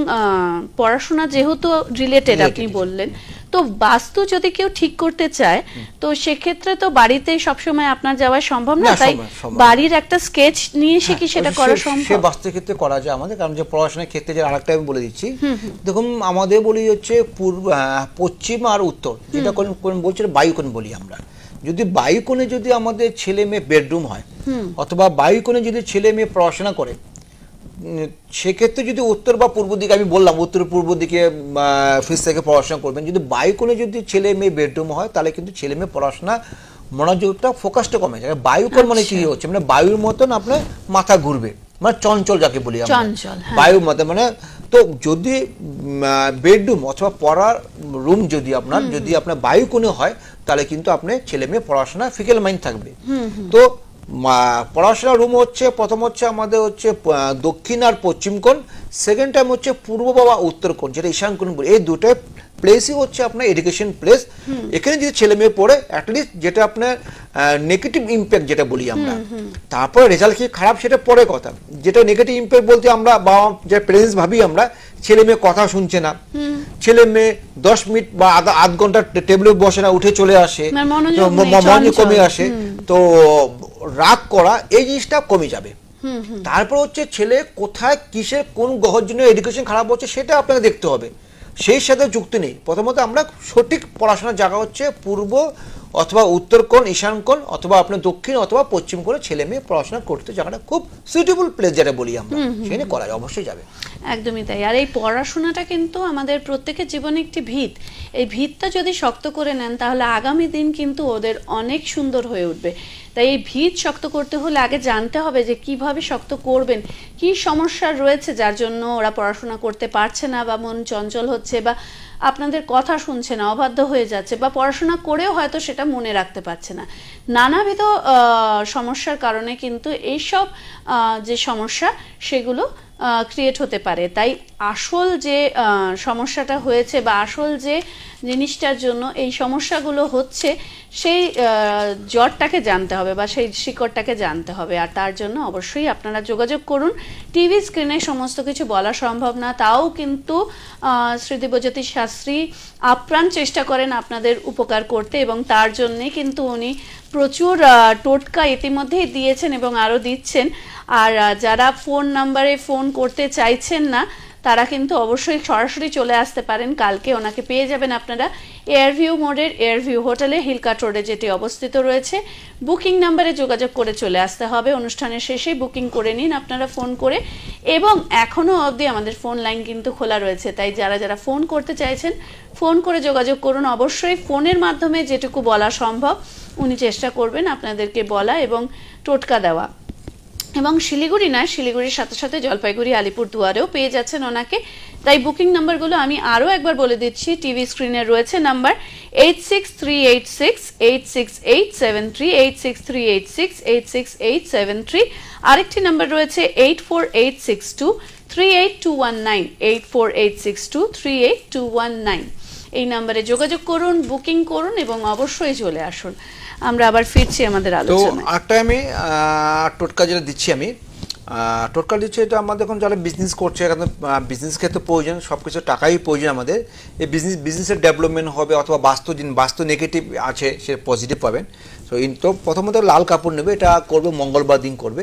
পড়াশোনা যেহেতু রিলেটেড আপনি বললেন, তো বাস্তু যদি কেউ ঠিক করতে চায় তো সেক্ষেত্রে তো বাড়িতে সবসময় আপনার যাওয়া সম্ভব না, তাই বাড়ির একটা স্কেচ নিয়ে সে কি সেটা করা সম্ভব? সে বাস্তু ক্ষেত্রে করা যায় আমাদের, কারণ যে পড়াশোনার ক্ষেত্রে যে আরেকটা আমি বলে দিচ্ছি, দেখুন আমাদের বলি হচ্ছে পশ্চিম আর উত্তর, যেটা কোন বলছে বায়ুকোণ বলি আমরা। যদি বায়ুকোণে যদি আমাদের ছেলে মেয়ে বেডরুম হয় অথবা বায়ুকোণে যদি ছেলে মেয়ে পড়াশোনা করে, সেক্ষেত্রে যদি উত্তর বা পূর্ব দিকে, আমি বললাম উত্তর পূর্ব দিকে ফিস থেকে পড়াশোনা করবেন। যদি বায়ুকোণে যদি ছেলে মেয়ে বেডরুম হয় তাহলে কিন্তু ছেলে মেয়ে পড়াশোনা মনোযোগটা ফোকাসটা কমে যায়। বায়ুকোণ মানে কি হচ্ছে, মানে বায়ুর মতন আপনার মাথা ঘুরবে, মানে চঞ্চল যাকে বলি আমরা, বায়ুর মতো। মানে তো যদি বেডরুম অথবা পড়ার রুম যদি আপনার বায়ুকোণে হয় তাহলে কিন্তু আপনার ছেলে মেয়ে পড়াশোনা ফিকেল মাইন্ড থাকবে। তো পড়াশোনার রুম হচ্ছে প্রথম হচ্ছে আমাদের হচ্ছে দক্ষিণ আর পশ্চিম কোণ, সেকেন্ড টাইম হচ্ছে পূর্ব বা উত্তর কোণ, যেটা ঈশান কোণ বলি। এই দুটো প্লেসই হচ্ছে আপনার এডুকেশন প্লেস। এখানে যদি ছেলে মেয়ে পড়ে অ্যাটলিস্ট যেটা আপনার নেগেটিভ ইম্প্যাক্ট যেটা বলি আমরা, তারপরে রেজাল্ট কি খারাপ সেটা পরে কথা। যেটা নেগেটিভ ইম্প্যাক্ট বলতে আমরা বা যে প্রেজেন্স ভাবি আমরা, ছেলে মেয়ে কথা শুনছে না, ছেলে মেয়ে 10 মিনিট বা আধ ঘন্টা টেবিলে বসে না, উঠে চলে আসে, মনোযোগ কমে আসে, তো রাগ করা এই জিনিসটা কমে যাবে। তারপর হচ্ছে ছেলে কোথায় কিসের কোন গ্রহের জন্য এডুকেশন খারাপ হচ্ছে সেটা আপনাকে দেখতে হবে, সেই সাথে যুক্তি নেই। প্রথমত আমরা সঠিক পড়াশোনার জায়গা হচ্ছে পূর্ব অথবা উত্তর কোণ, ঈশান কোণ, অথবা আপনার দক্ষিণ অথবা পশ্চিম কোণে ছেলে মেয়ে পড়াশোনা করতে জায়গাটা খুব সুইটেবল প্লেস যেটা বলি আমরা, সেখানে করা যায়, অবশ্যই যাবে। একদমই তাই। আর এই পড়াশোনাটা কিন্তু আমাদের প্রত্যেকের জীবনে একটি ভিত, এই ভিতটা যদি শক্ত করে নেন তাহলে আগামী দিন কিন্তু ওদের অনেক সুন্দর হয়ে উঠবে। তাই এই ভিত শক্ত করতে হলে আগে জানতে হবে যে কিভাবে শক্ত করবেন, কি সমস্যা রয়েছে যার জন্য ওরা পড়াশোনা করতে পারছে না, বা মন চঞ্চল হচ্ছে, বা আপনাদের কথা শুনছে না, অবাধ্য হয়ে যাচ্ছে, বা পড়াশোনা করেও হয়তো সেটা মনে রাখতে পারছে না। নানাবিধ সমস্যার কারণে কিন্তু এইসব যে সমস্যা সেগুলো ক্রিয়েট হতে পারে। তাই আসল যে সমস্যাটা হয়েছে বা আসল যে জিনিসটার জন্য এই সমস্যাগুলো হচ্ছে সেই জটটাকে জানতে হবে বা সেই শিকড়টাকে জানতে হবে। আর তার জন্য অবশ্যই আপনারা যোগাযোগ করুন। টিভি স্ক্রিনে সমস্ত কিছু বলা সম্ভব না, তাও কিন্তু শ্রী দিব্যজ্যোতি শাস্ত্রী আপ্রাণ চেষ্টা করেন আপনাদের উপকার করতে, এবং তার জন্যে কিন্তু উনি প্রচুর টোটকা ইতিমধ্যেই দিয়েছেন এবং আরও দিচ্ছেন। আর যারা ফোন নাম্বারে ফোন করতে চাইছেন না তারা কিন্তু অবশ্যই সরাসরি চলে আসতে পারেন। কালকে ওনাকে পেয়ে যাবেন আপনারা এয়ারভিউ মোড়ের এয়ারভিউ হোটেলে, হিলকাট রোডে যেটি অবস্থিত রয়েছে। বুকিং নাম্বারে যোগাযোগ করে চলে আসতে হবে। অনুষ্ঠানের শেষেই বুকিং করে নিন আপনারা ফোন করে, এবং এখনও অবধি আমাদের ফোন লাইন কিন্তু খোলা রয়েছে। তাই যারা যারা ফোন করতে চাইছেন ফোন করে যোগাযোগ করুন। অবশ্যই ফোনের মাধ্যমে যেটুকু বলা সম্ভব উনি চেষ্টা করবেন আপনাদেরকে বলা এবং টোটকা দেওয়া। এবং শিলিগুড়ি নয়, শিলিগুড়ির সাথে সাথে জলপাইগুড়ি, আলিপুরদুয়ারেও পেয়ে যাচ্ছেন ওনাকে। তাই বুকিং নাম্বারগুলো আমি আরও একবার বলে দিচ্ছি। টিভি স্ক্রিনে রয়েছে নাম্বার 8638686873, 8638686873। আরেকটি নাম্বার রয়েছে 8486238219, 8486238219। এই নাম্বারে যোগাযোগ করুন, বুকিং করুন এবং অবশ্যই চলে আসুন। আমরা আবার ফিরছি আমাদের আলোচনায়। একটা আমি টোটকা যেটা দিচ্ছি, আমি টোটকা দিচ্ছি, এটা আমাদের এখন যারা বিজনেস করছে, এখন বিজনেস ক্ষেত্রে প্রয়োজন, সব কিছু টাকাই প্রয়োজন আমাদের। এই বিজনেসের ডেভেলপমেন্ট হবে, অথবা বাস্তু নেগেটিভ আছে সে পজিটিভ পাবেন। তো প্রথমত লাল কাপড় নেবে, এটা করবে মঙ্গলবার দিন করবে।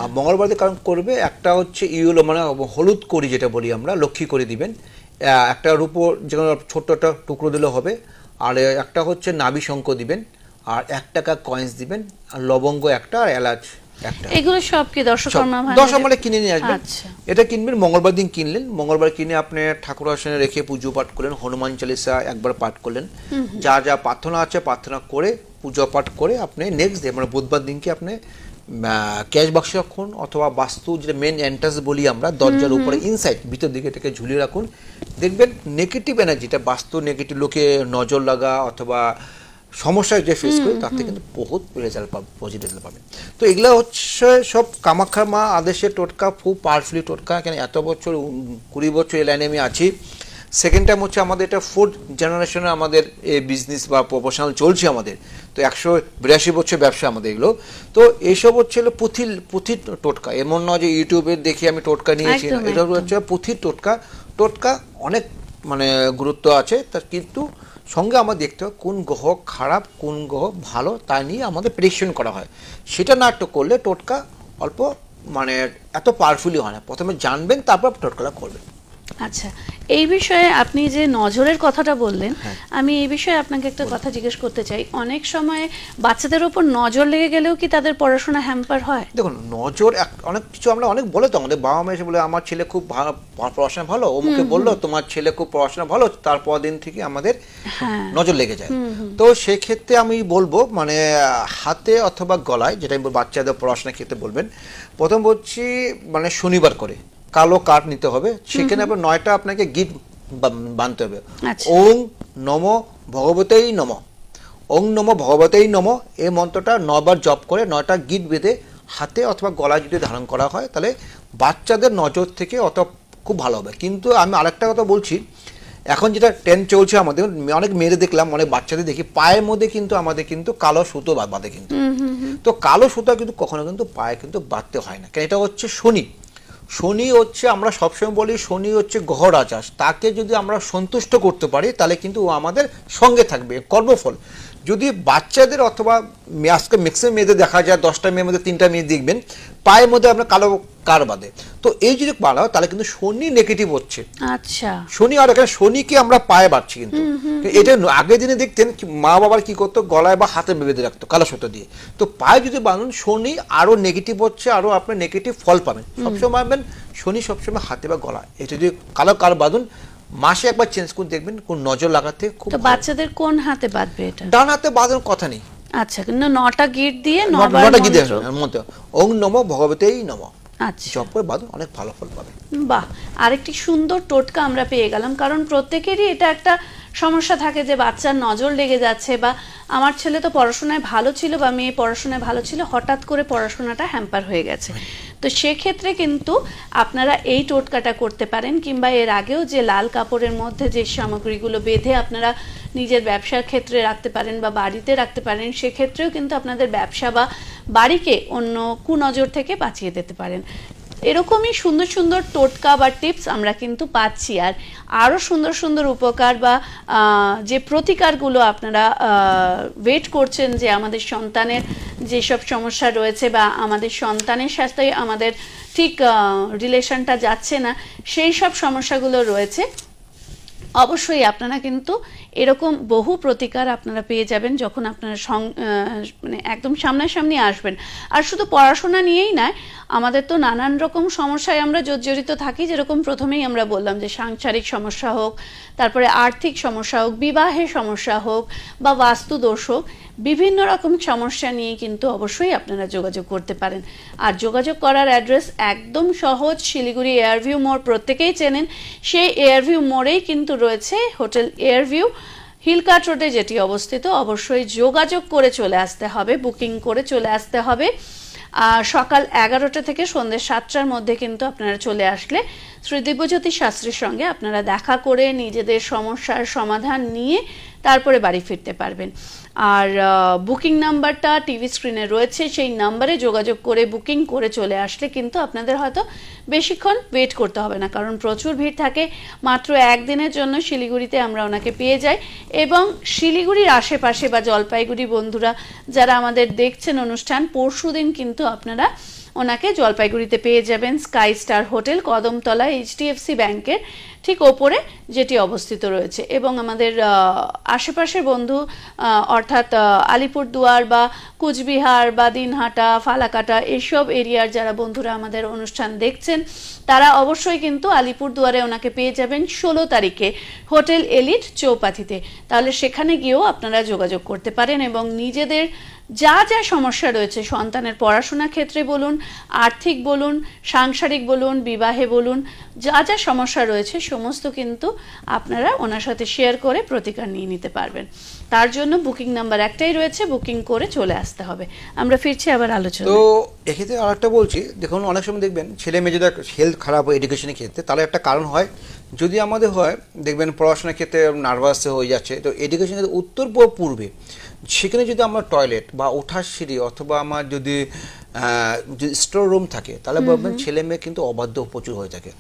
আর মঙ্গলবার দিন কারণ করবে, একটা হচ্ছে ইউলো মানে হলুদ করি যেটা বলি আমরা, লক্ষ্মী করে দিবেন। একটা রূপোর যেখানে ছোট্ট একটা টুকরো দিলে হবে। আর একটা হচ্ছে নাভি শঙ্খ দিবেন, আর 1 টাকা কয়েন্স দিবেন, আর লবঙ্গ একটা, আর এলাচ একটা। এগুলো সব কি দশমালে কিনে নিয়ে আসবেন। এটা কিনবেন মঙ্গলবার দিন, কিনলেন মঙ্গলবার কিনে আপনি ঠাকুর আসনে রেখে পুজো পাঠ করলেন, হনুমান চালিসা একবার পাঠ করলেন, যা যা প্রার্থনা আছে প্রার্থনা করে পূজা পাঠ করে আপনি নেক্সট ডে মানে বুধবার দিনকে আপনি ক্যাশ বাক্সে রাখুন, অথবা বাস্তু যেটা মেন এন্ট্রান্স বলি আমরা, দরজার উপরে ইনসাইড ভিতর দিকে এটাকে ঝুলিয়ে রাখুন। দেখবেন নেগেটিভ এনার্জিটা, বাস্তু নেগেটিভ লোকে নজর লাগা অথবা সমস্যা যে ফেস করে তার থেকে কিন্তু বহুত রেজাল্ট পাবে, পজিটিভ রেজাল্ট পাবে। তো এগুলো হচ্ছে সব কামাখ্যা মা আদেশের টোটকা, খুব পাওয়ারফুলি টোটকা। কেন এত বছর 20 বছর এই লাইনে আমি আছি। সেকেন্ড টাইম হচ্ছে আমাদের এটা 4th জেনারেশনে আমাদের এই বিজনেস বা প্রফেশনাল চলছে আমাদের। তো 182 বছর ব্যবসা আমাদের এগুলো। তো এইসব হচ্ছে পুঁথির টোটকা, এমন নয় যে ইউটিউবে দেখে আমি টোটকা নিয়েছি, এটা হচ্ছে পুঁথির টোটকা। টোটকা অনেক মানে গুরুত্ব আছে তার, কিন্তু সঙ্গে আমরা দেখতে হয় কোন গ্রহ খারাপ কোন গ্রহ ভালো তা নিয়ে আমাদের প্রেডিকশন করা হয়। সেটা না করলে টোটকা অল্প মানে এত পাওয়ারফুলি হয় না। প্রথমে জানবেন, তারপর টোটকাটা করবেন। আচ্ছা, এই বিষয়ে আপনি যে নজরের কথাটা বললেন, আমি এই বিষয়ে আপনাকে একটা কথা জিজ্ঞেস করতে চাই। অনেক সময় বাচ্চাদের উপর নজর লেগে গেলেও কি তাদের পড়াশোনা হ্যাম্পার হয়? দেখুন, নজর অনেক কিছু আমরা অনেক বলে তো, আমাদের বাবা মা এসে বলে আমার ছেলে খুব ভালো পড়াশোনা ভালো, অমুকে বললো তোমার ছেলে খুব পড়াশোনা ভালো, তারপর দিন থেকে আমাদের নজর লেগে যায়। তো সেক্ষেত্রে আমি বলবো মানে হাতে অথবা গলায়, যেটা আমি বাচ্চাদের পড়াশোনার ক্ষেত্রে বলবেন, প্রথম বলছি মানে শনিবার করে কালো কাঠ নিতে হবে, সেখানে আপনার 9টা আপনাকে গিট বানতে হবে। ওং নম ভগবতেই নম, ওং নম ভগবতেই নম, এই মন্ত্রটা 9 বার জপ করে 9টা গিট বেঁধে হাতে অথবা গলায় যদি ধারণ করা হয় তাহলে বাচ্চাদের নজর থেকে অত খুব ভালো হবে। কিন্তু আমি আরেকটা কথা বলছি, এখন যেটা ট্রেন্ড চলছে আমাদের, অনেক মেয়েদের দেখলাম, অনেক বাচ্চাদের দেখি পায়ের মধ্যে কিন্তু আমাদের কিন্তু কালো সুতো বাঁধে কিন্তু। তো কালো সুতো কিন্তু কখনো কিন্তু পায়ে কিন্তু বাঁধতে হয় না, কারণ এটা হচ্ছে শনি। শনি হচ্ছে, আমরা সবসময় বলি শনি হচ্ছে গ্রহ রাজা, তাকে যদি আমরা সন্তুষ্ট করতে পারি তাহলে কিন্তু ও আমাদের সঙ্গে থাকবে, কর্মফল। যদি বাচ্চাদের অথবা আজকে ম্যাক্সিমাম মেয়েদের দেখা যায় 10টা মেয়ের মধ্যে 3টা মেয়ে দেখবেন পায়ের মধ্যে আপনার কালো কার বাঁধে, তো এই যদি বাঁধা হয় তাহলে কিন্তু শনি নেগেটিভ হচ্ছে। আচ্ছা, শনি, আর এখানে শনিকে আমরা পায়ে বাঁধছি কিন্তু এটা আগের দিনে দেখতেন মা বাবার কি করতো গলায় বা হাতে বেঁধে রাখতো কালো সুতো দিয়ে, তো পায়ে যদি বাঁধুন শনি আরো নেগেটিভ হচ্ছে, আরো আপনার নেগেটিভ ফল পাবেন। সবসময় ভাববেন শনি সবসময় হাতে বা গলায়, এটা যদি কালো কার বাঁধুন মাসে একবার চেঞ্জ করে দেখবেন কোন নজর লাগাতে খুব। তো বাচ্চাদের কোন হাতে বাঁধবে এটা? ডান হাতে বাঁধার কথা নেই। আচ্ছা, কিন্তু 9টা গিট দিয়ে 9টা গিট দিয়ে মন্ত্র ওং নমো ভগবতেই নমঃ আচ্ছা জপ করে বাঁধুন, অনেক ভালো ফল পাবে। বাহ, আরেকটি সুন্দর টোটকা আমরা পেয়ে গেলাম, কারণ প্রত্যেকেরই এটা একটা সমস্যা থাকে যে বাচ্চার নজর লেগে যাচ্ছে, বা আমার ছেলে তো পড়াশোনায় ভালো ছিল বা মেয়ে পড়াশোনায় ভালো ছিল, হঠাৎ করে পড়াশোনাটা হ্যাম্পার হয়ে গেছে। তো সেক্ষেত্রে কিন্তু আপনারা এই টোটকাটা করতে পারেন, কিংবা এর আগেও যে লাল কাপড়ের মধ্যে যে সামগ্রীগুলো বেঁধে আপনারা নিজের ব্যবসার ক্ষেত্রে রাখতে পারেন বা বাড়িতে রাখতে পারেন, সেক্ষেত্রেও কিন্তু আপনাদের ব্যবসা বা বাড়িকে অন্য কুনজর থেকে বাঁচিয়ে দিতে পারেন। এরকমই সুন্দর সুন্দর টোটকা বা টিপস আমরা কিন্তু পাচ্ছি, আর আরও সুন্দর সুন্দর উপকার বা যে প্রতিকারগুলো আপনারা ওয়েট করছেন যে আমাদের সন্তানের যেসব সমস্যা রয়েছে বা আমাদের সন্তানের সাথে আমাদের ঠিক রিলেশনটা যাচ্ছে না, সেই সব সমস্যাগুলো রয়েছে, অবশ্যই আপনারা কিন্তু এরকম বহু প্রতিকার আপনারা পেয়ে যাবেন যখন আপনারা মানে একদম সামনাসামনি আসবেন। আর শুধু পড়াশোনা নিয়েই নয়, আমাদের তো নানান রকম সমস্যায় আমরা জর্জরিত থাকি, যেরকম প্রথমেই আমরা বললাম যে সাংসারিক সমস্যা হোক, তারপরে আর্থিক সমস্যা হোক, বিবাহের সমস্যা হোক বা বাস্তু দোষ হোক, বিভিন্ন রকম সমস্যা নিয়ে কিন্তু অবশ্যই আপনারা যোগাযোগ করতে পারেন। আর যোগাযোগ করার অ্যাড্রেস একদম সহজ, শিলিগুড়ি এয়ারভিউ মোড় প্রত্যেকেই চেনেন, সেই এয়ারভিউ মোড়েই কিন্তু রয়েছে হোটেল এয়ারভিউ, হিলকাট রোডে যেটি অবস্থিত। অবশ্যই যোগাযোগ করে চলে আসতে হবে, বুকিং করে চলে আসতে হবে। সকাল 11টা থেকে সন্ধ্যে 7টার মধ্যে কিন্তু আপনারা চলে আসলে শ্রী দিব্যজ্যোতি শাস্ত্রীর সঙ্গে আপনারা দেখা করে নিজেদের সমস্যার সমাধান নিয়ে তারপরে বাড়ি ফিরতে পারবেন। আর বুকিং নাম্বারটা টিভি স্ক্রিনে রয়েছে, সেই নাম্বারে যোগাযোগ করে বুকিং করে চলে আসলে কিন্তু আপনাদের হয়তো বেশিক্ষণ ওয়েট করতে হবে না, কারণ প্রচুর ভিড় থাকে। মাত্র একদিনের জন্য শিলিগুড়িতে আমরা ওনাকে পেয়ে যাই, এবং শিলিগুড়ির আশেপাশে বা জলপাইগুড়ি বন্ধুরা যারা আমাদের দেখছেন অনুষ্ঠান, পরশুদিন কিন্তু আপনারা ওনাকে জলপাইগুড়িতে পেয়ে যাবেন sky star hotel, Kadamtala, HDFC ব্যাংকের ঠিক ওপরে যেটি অবস্থিত রয়েছে। এবং আমাদের আশেপাশের বন্ধু অর্থাৎ আলিপুরদুয়ার বা কুচবিহার বা দিনহাটা, ফালাকাটা এইসব এরিয়ার যারা বন্ধুরা আমাদের অনুষ্ঠান দেখছেন, তারা অবশ্যই কিন্তু আলিপুরদুয়ারে ওনাকে পেয়ে যাবেন 16 তারিখে হোটেল এলিট চৌপাথিতে। তাহলে সেখানে গিয়েও আপনারা যোগাযোগ করতে পারেন এবং নিজেদের যা যা সমস্যা রয়েছে, সন্তানের পড়াশোনার ক্ষেত্রে বলুন, আর্থিক বলুন, সাংসারিক বলুন, বিবাহে বলুন, যা যা সমস্যা রয়েছে সমস্ত কিন্তু আপনারা ওনার সাথে শেয়ার করে প্রতিকার নিয়ে নিতে পারবেন। তার জন্য বুকিং নাম্বার একটাই রয়েছে, বুকিং করে চলে আসতে হবে। আমরা ফিরছি আবার আলোচনা। তো এক্ষেত্রে আরেকটা বলছি, দেখুন অনেক সময় দেখবেন ছেলে মেয়ে যদি হেলথ খারাপ হয় এডুকেশনের ক্ষেত্রে, তাহলে একটা কারণ হয়, যদি আমাদের হয় দেখবেন পড়াশোনার ক্ষেত্রে নার্ভাস হয়ে যাচ্ছে, তো এডুকেশনের উত্তর পূর্বে সেখানে যদি আমরা টয়লেট বা ওঠার সিঁড়ি অথবা আমার যদি স্টোর রুম থাকে, তাহলে বলবেন ছেলে মেয়ে কিন্তু অবাধ্য প্রচুর হয়ে থাকে।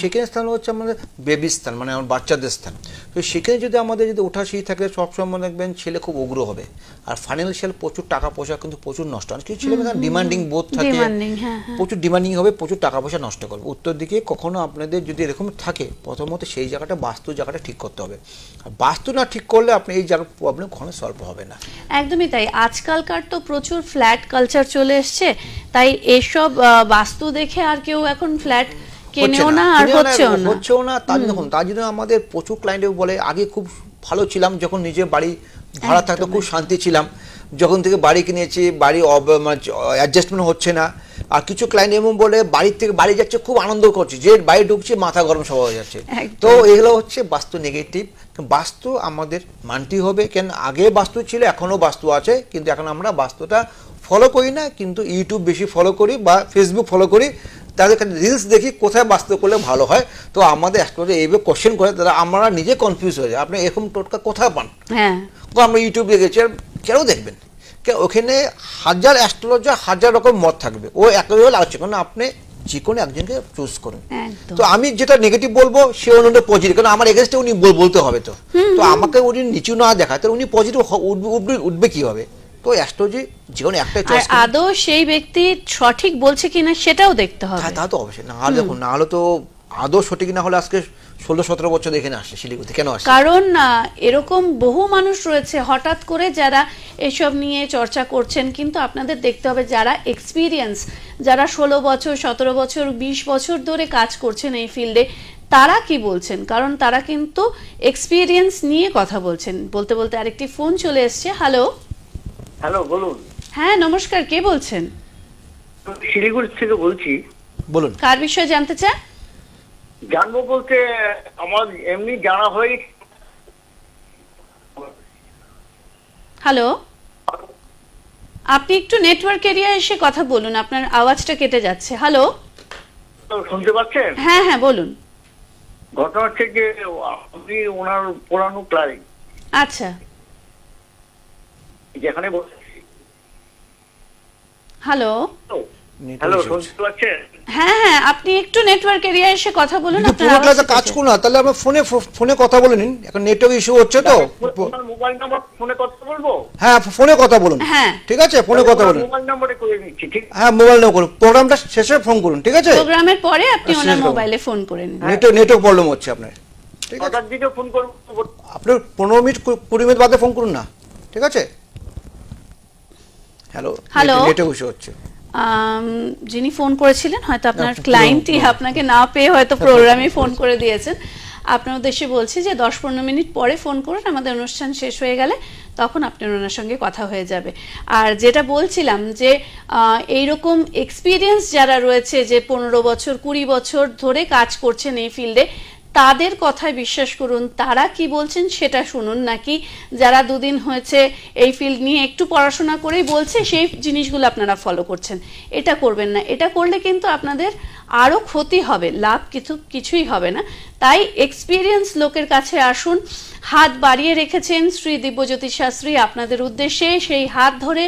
সেখানে স্থান হচ্ছে আমাদের বেবি স্থান, মানে আমার বাচ্চাদের স্থান। তো সেখানে যদি আমাদের যদি ওঠা সিঁড়ি থাকে, সবসময় দেখবেন ছেলে খুব উগ্র হবে, আর ফাইন্যান্সিয়াল প্রচুর টাকা পয়সা কিন্তু প্রচুর নষ্ট হয়। কিছু ছেলে মেয়ে ডিমান্ডিং বোধ থাকে, প্রচুর ডিমান্ডিং হবে, প্রচুর টাকা পয়সা নষ্ট করবে। উত্তর দিকে কখনো আপনাদের যদি এরকম থাকে, প্রথমত সেই জায়গাটা বাস্তু জায়গাটা ঠিক করতে হবে। আর বাস্তু না ঠিক করলে আপনি এই জায়গার প্রবলেম কখনো সলভ হবে না। একদমই তাই। আজকালকার তো প্রচুর ফ্ল্যাট কালচার চলে এসছে, তাই এসব বাস্তু দেখে আর কেউ এখন ফ্ল্যাট কেনেও না আর হচ্ছেও না। তার জন্য আমাদের প্রচুর ক্লায়েন্ট বলে, আগে খুব ভালো ছিলাম যখন নিজের বাড়ি ভাড়া থাকতো, খুব শান্তি ছিলাম, যখন থেকে বাড়ি কিনেছি বাড়ি অ্যাডজাস্টমেন্ট হচ্ছে না। আর কিছু ক্লায়েন্ট এমন বলে বাড়ি থেকে বাড়ি যাচ্ছে খুব আনন্দ করছে, যে বাড়ি ঢুকছে মাথা গরম সব হয়ে যাচ্ছে। তো এগুলো হচ্ছে বাস্তু নেগেটিভ। বাস্তু আমাদের মানতে হবে, কেন আগে বাস্তু ছিল, এখনো বাস্তু আছে, কিন্তু এখন আমরা বাস্তুটা ফলো করি না, কিন্তু ইউটিউব বেশি ফলো করি বা ফেসবুক ফলো করি, তাদের রিলস দেখি কোথায় বাস্তু করলে ভালো হয়। তো আমাদের অ্যাস্ট্রোলজার এইভাবে কোশ্চেন করে, তারা আমরা নিজে কনফিউজ হয়ে যায়, আপনি এরকম টোটকা কোথায় পান? আমরা ইউটিউব দেখেছি, আর কেন দেখবেন? ওখানে হাজার অ্যাস্ট্রোলজার হাজার রকম মত থাকবে, ও একই আলোচনা, কারণ আপনি যে কোনো একজনকে চুজ করুন। একদম। তো আমি যেটা নেগেটিভ বলবো সে অন্যটা পজিটিভ, কারণ আমার এগেনস্টে উনি বলতে হবে। তো আমাকে উনি নিচু না দেখায়, তো উনি পজিটিভ উঠবে কি হবে? তো অ্যাস্ট্রোলজি যে কোনো একটা আর চয়েস আদৌ সেই ব্যক্তি সঠিক বলছে কিনা সেটাও দেখতে হবে। তা তো অবশ্যই, না হলে দেখুন, না হলে তো আদৌ সঠিক না হলে আজকে 16-17 বছর এখানে আসছে শিলিগুড়িতে কেন আসছে? কারণ এরকম বহু মানুষ রয়েছে হঠাৎ করে যারা এসব নিয়ে চর্চা করছেন, কিন্তু আপনাদের দেখতে হবে যারা এক্সপিরিয়েন্স, যারা 16 বছর 17 বছর 20 বছর ধরে কাজ করছেন এই ফিল্ডে, তারা কি বলছেন, কারণ তারা কিন্তু এক্সপিরিয়েন্স নিয়ে কথা বলছেন। বলতে বলতে আরেকটি ফোন চলে এসছে। হ্যালো। হ্যালো, বলুন। হ্যাঁ নমস্কার, কে বলছেন? শিলিগুড়ি থেকে বলছি। বলুন। কার বিষয়ে জানতে চান? জানবো বলতে আমার এমনি জানা হয়। হ্যালো, আপনি একটু নেটওয়ার্ক এরিয়া এসে কথা বলুন, আপনার আওয়াজটা কেটে যাচ্ছে। হ্যালো, শুনতে পাচ্ছেন? হ্যাঁ হ্যাঁ বলুন। ঘটনা হচ্ছে যে আমি ওনার পুরানো ক্লায়েন্ট, আচ্ছা, যেখানে বসেছি। হ্যালো। হ্যালো, শুনতে পাচ্ছেন? হ্যাঁ হ্যাঁ, আপনি একটু নেটওয়ার্ক এরিয়া এসে কথা বলুন। যদি পুরো ক্লাসে কাজ করুন না, তাহলে আমরা ফোনে কথা বলে নিন, এখন নেটওয়ার্ক ইস্যু হচ্ছে তো। ওনার মোবাইল নাম্বার ফোনে কথা বলবো? হ্যাঁ ফোনে কথা বলুন। হ্যাঁ ঠিক আছে, ফোনে কথা বলুন। মোবাইল নাম্বারে করে নিচ্ছি, ঠিক? হ্যাঁ মোবাইল নাও করুন, প্রোগ্রামটা শেষে ফোন করুন, ঠিক আছে? প্রোগ্রামের পরে আপনি শেষ ওনার করুন। মোবাইলে ফোন করে নিন। নেটওয়ার্ক প্রবলেম হচ্ছে আপনার, ঠিক আছে? কটার দিকে ফোন করবো? আপনার 15 মিনিট 20 মিনিট বাদে ফোন করুন না, ঠিক আছে? হ্যালো। হ্যালো। নেটওয়ার্ক ইস্যু হচ্ছে। যিনি ফোন করেছিলেন হয়তো আপনার না, ক্লায়েন্টই আপনাকে না পেয়ে হয়তো প্রোগ্রামে ফোন করে দিয়েছেন। আপনার উদ্দেশ্যে বলছি যে 10-15 মিনিট পরে ফোন করুন, আমাদের অনুষ্ঠান শেষ হয়ে গেলে তখন আপনার ওনার সঙ্গে কথা হয়ে যাবে। আর যেটা বলছিলাম যে এইরকম এক্সপিরিয়েন্স যারা রয়েছে, যে 15 বছর 20 বছর ধরে কাজ করছেন এই ফিল্ডে, তাদের কথায় বিশ্বাস করুন, তারা কি বলছেন সেটা শুনুন, নাকি যারা দুদিন হয়েছে এই ফিল্ড নিয়ে একটু পড়াশোনা করেই বলছে সেই জিনিসগুলো আপনারা ফলো করছেন, এটা করবেন না। এটা করলে কিন্তু আপনাদের আরও ক্ষতি হবে, লাভ কিছুই হবে না। তাই এক্সপিরিয়েন্স লোকের কাছে আসুন। হাত বাড়িয়ে রেখেছেন শ্রী দিব্যজ্যোতি শাস্ত্রী আপনাদের উদ্দেশ্যে, সেই হাত ধরে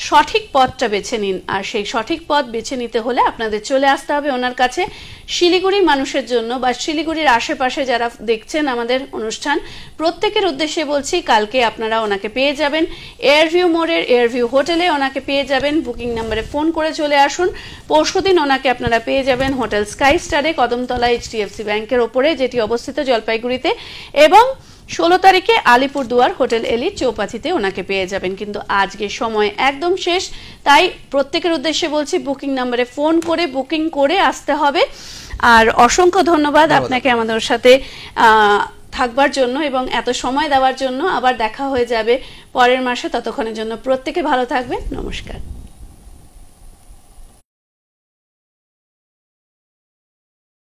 সঠিক পথটা বেছে নিন। আর সেই সঠিক পথ বেছে নিতে হলে আপনাদের চলে আসতে হবে ওনার কাছে। শিলিগুড়ির মানুষের জন্য বা শিলিগুড়ির আশেপাশে যারা দেখছেন আমাদের অনুষ্ঠান, প্রত্যেকের উদ্দেশ্যে বলছি, কালকে আপনারা ওনাকে পেয়ে যাবেন এয়ারভিউ মোড়ের এয়ারভিউ হোটেলে, ওনাকে পেয়ে যাবেন। বুকিং নাম্বারে ফোন করে চলে আসুন। পরশুদিন ওনাকে আপনারা পেয়ে যাবেন হোটেল স্কাই স্টারে, কদমতলা HDFC ব্যাংকের ওপরে, যেটি অবস্থিত জলপাইগুড়িতে। এবং 16 তারিখে আলিপুরদুয়ার হোটেল এলিট চৌপাথিতে ওনাকে পেয়ে যাবেন। কিন্তু আজকে সময় একদম শেষ, তাই প্রত্যেকের উদ্দেশ্যে বলছি বুকিং নাম্বারে ফোন করে বুকিং করে আসতে হবে। আর অসংখ্য ধন্যবাদ আপনাকে আমাদের সাথে থাকবার জন্য এবং এত সময় দেওয়ার জন্য। আবার দেখা হয়ে যাবে পরের মাসে, ততক্ষণের জন্য প্রত্যেকে ভালো থাকবেন। নমস্কার।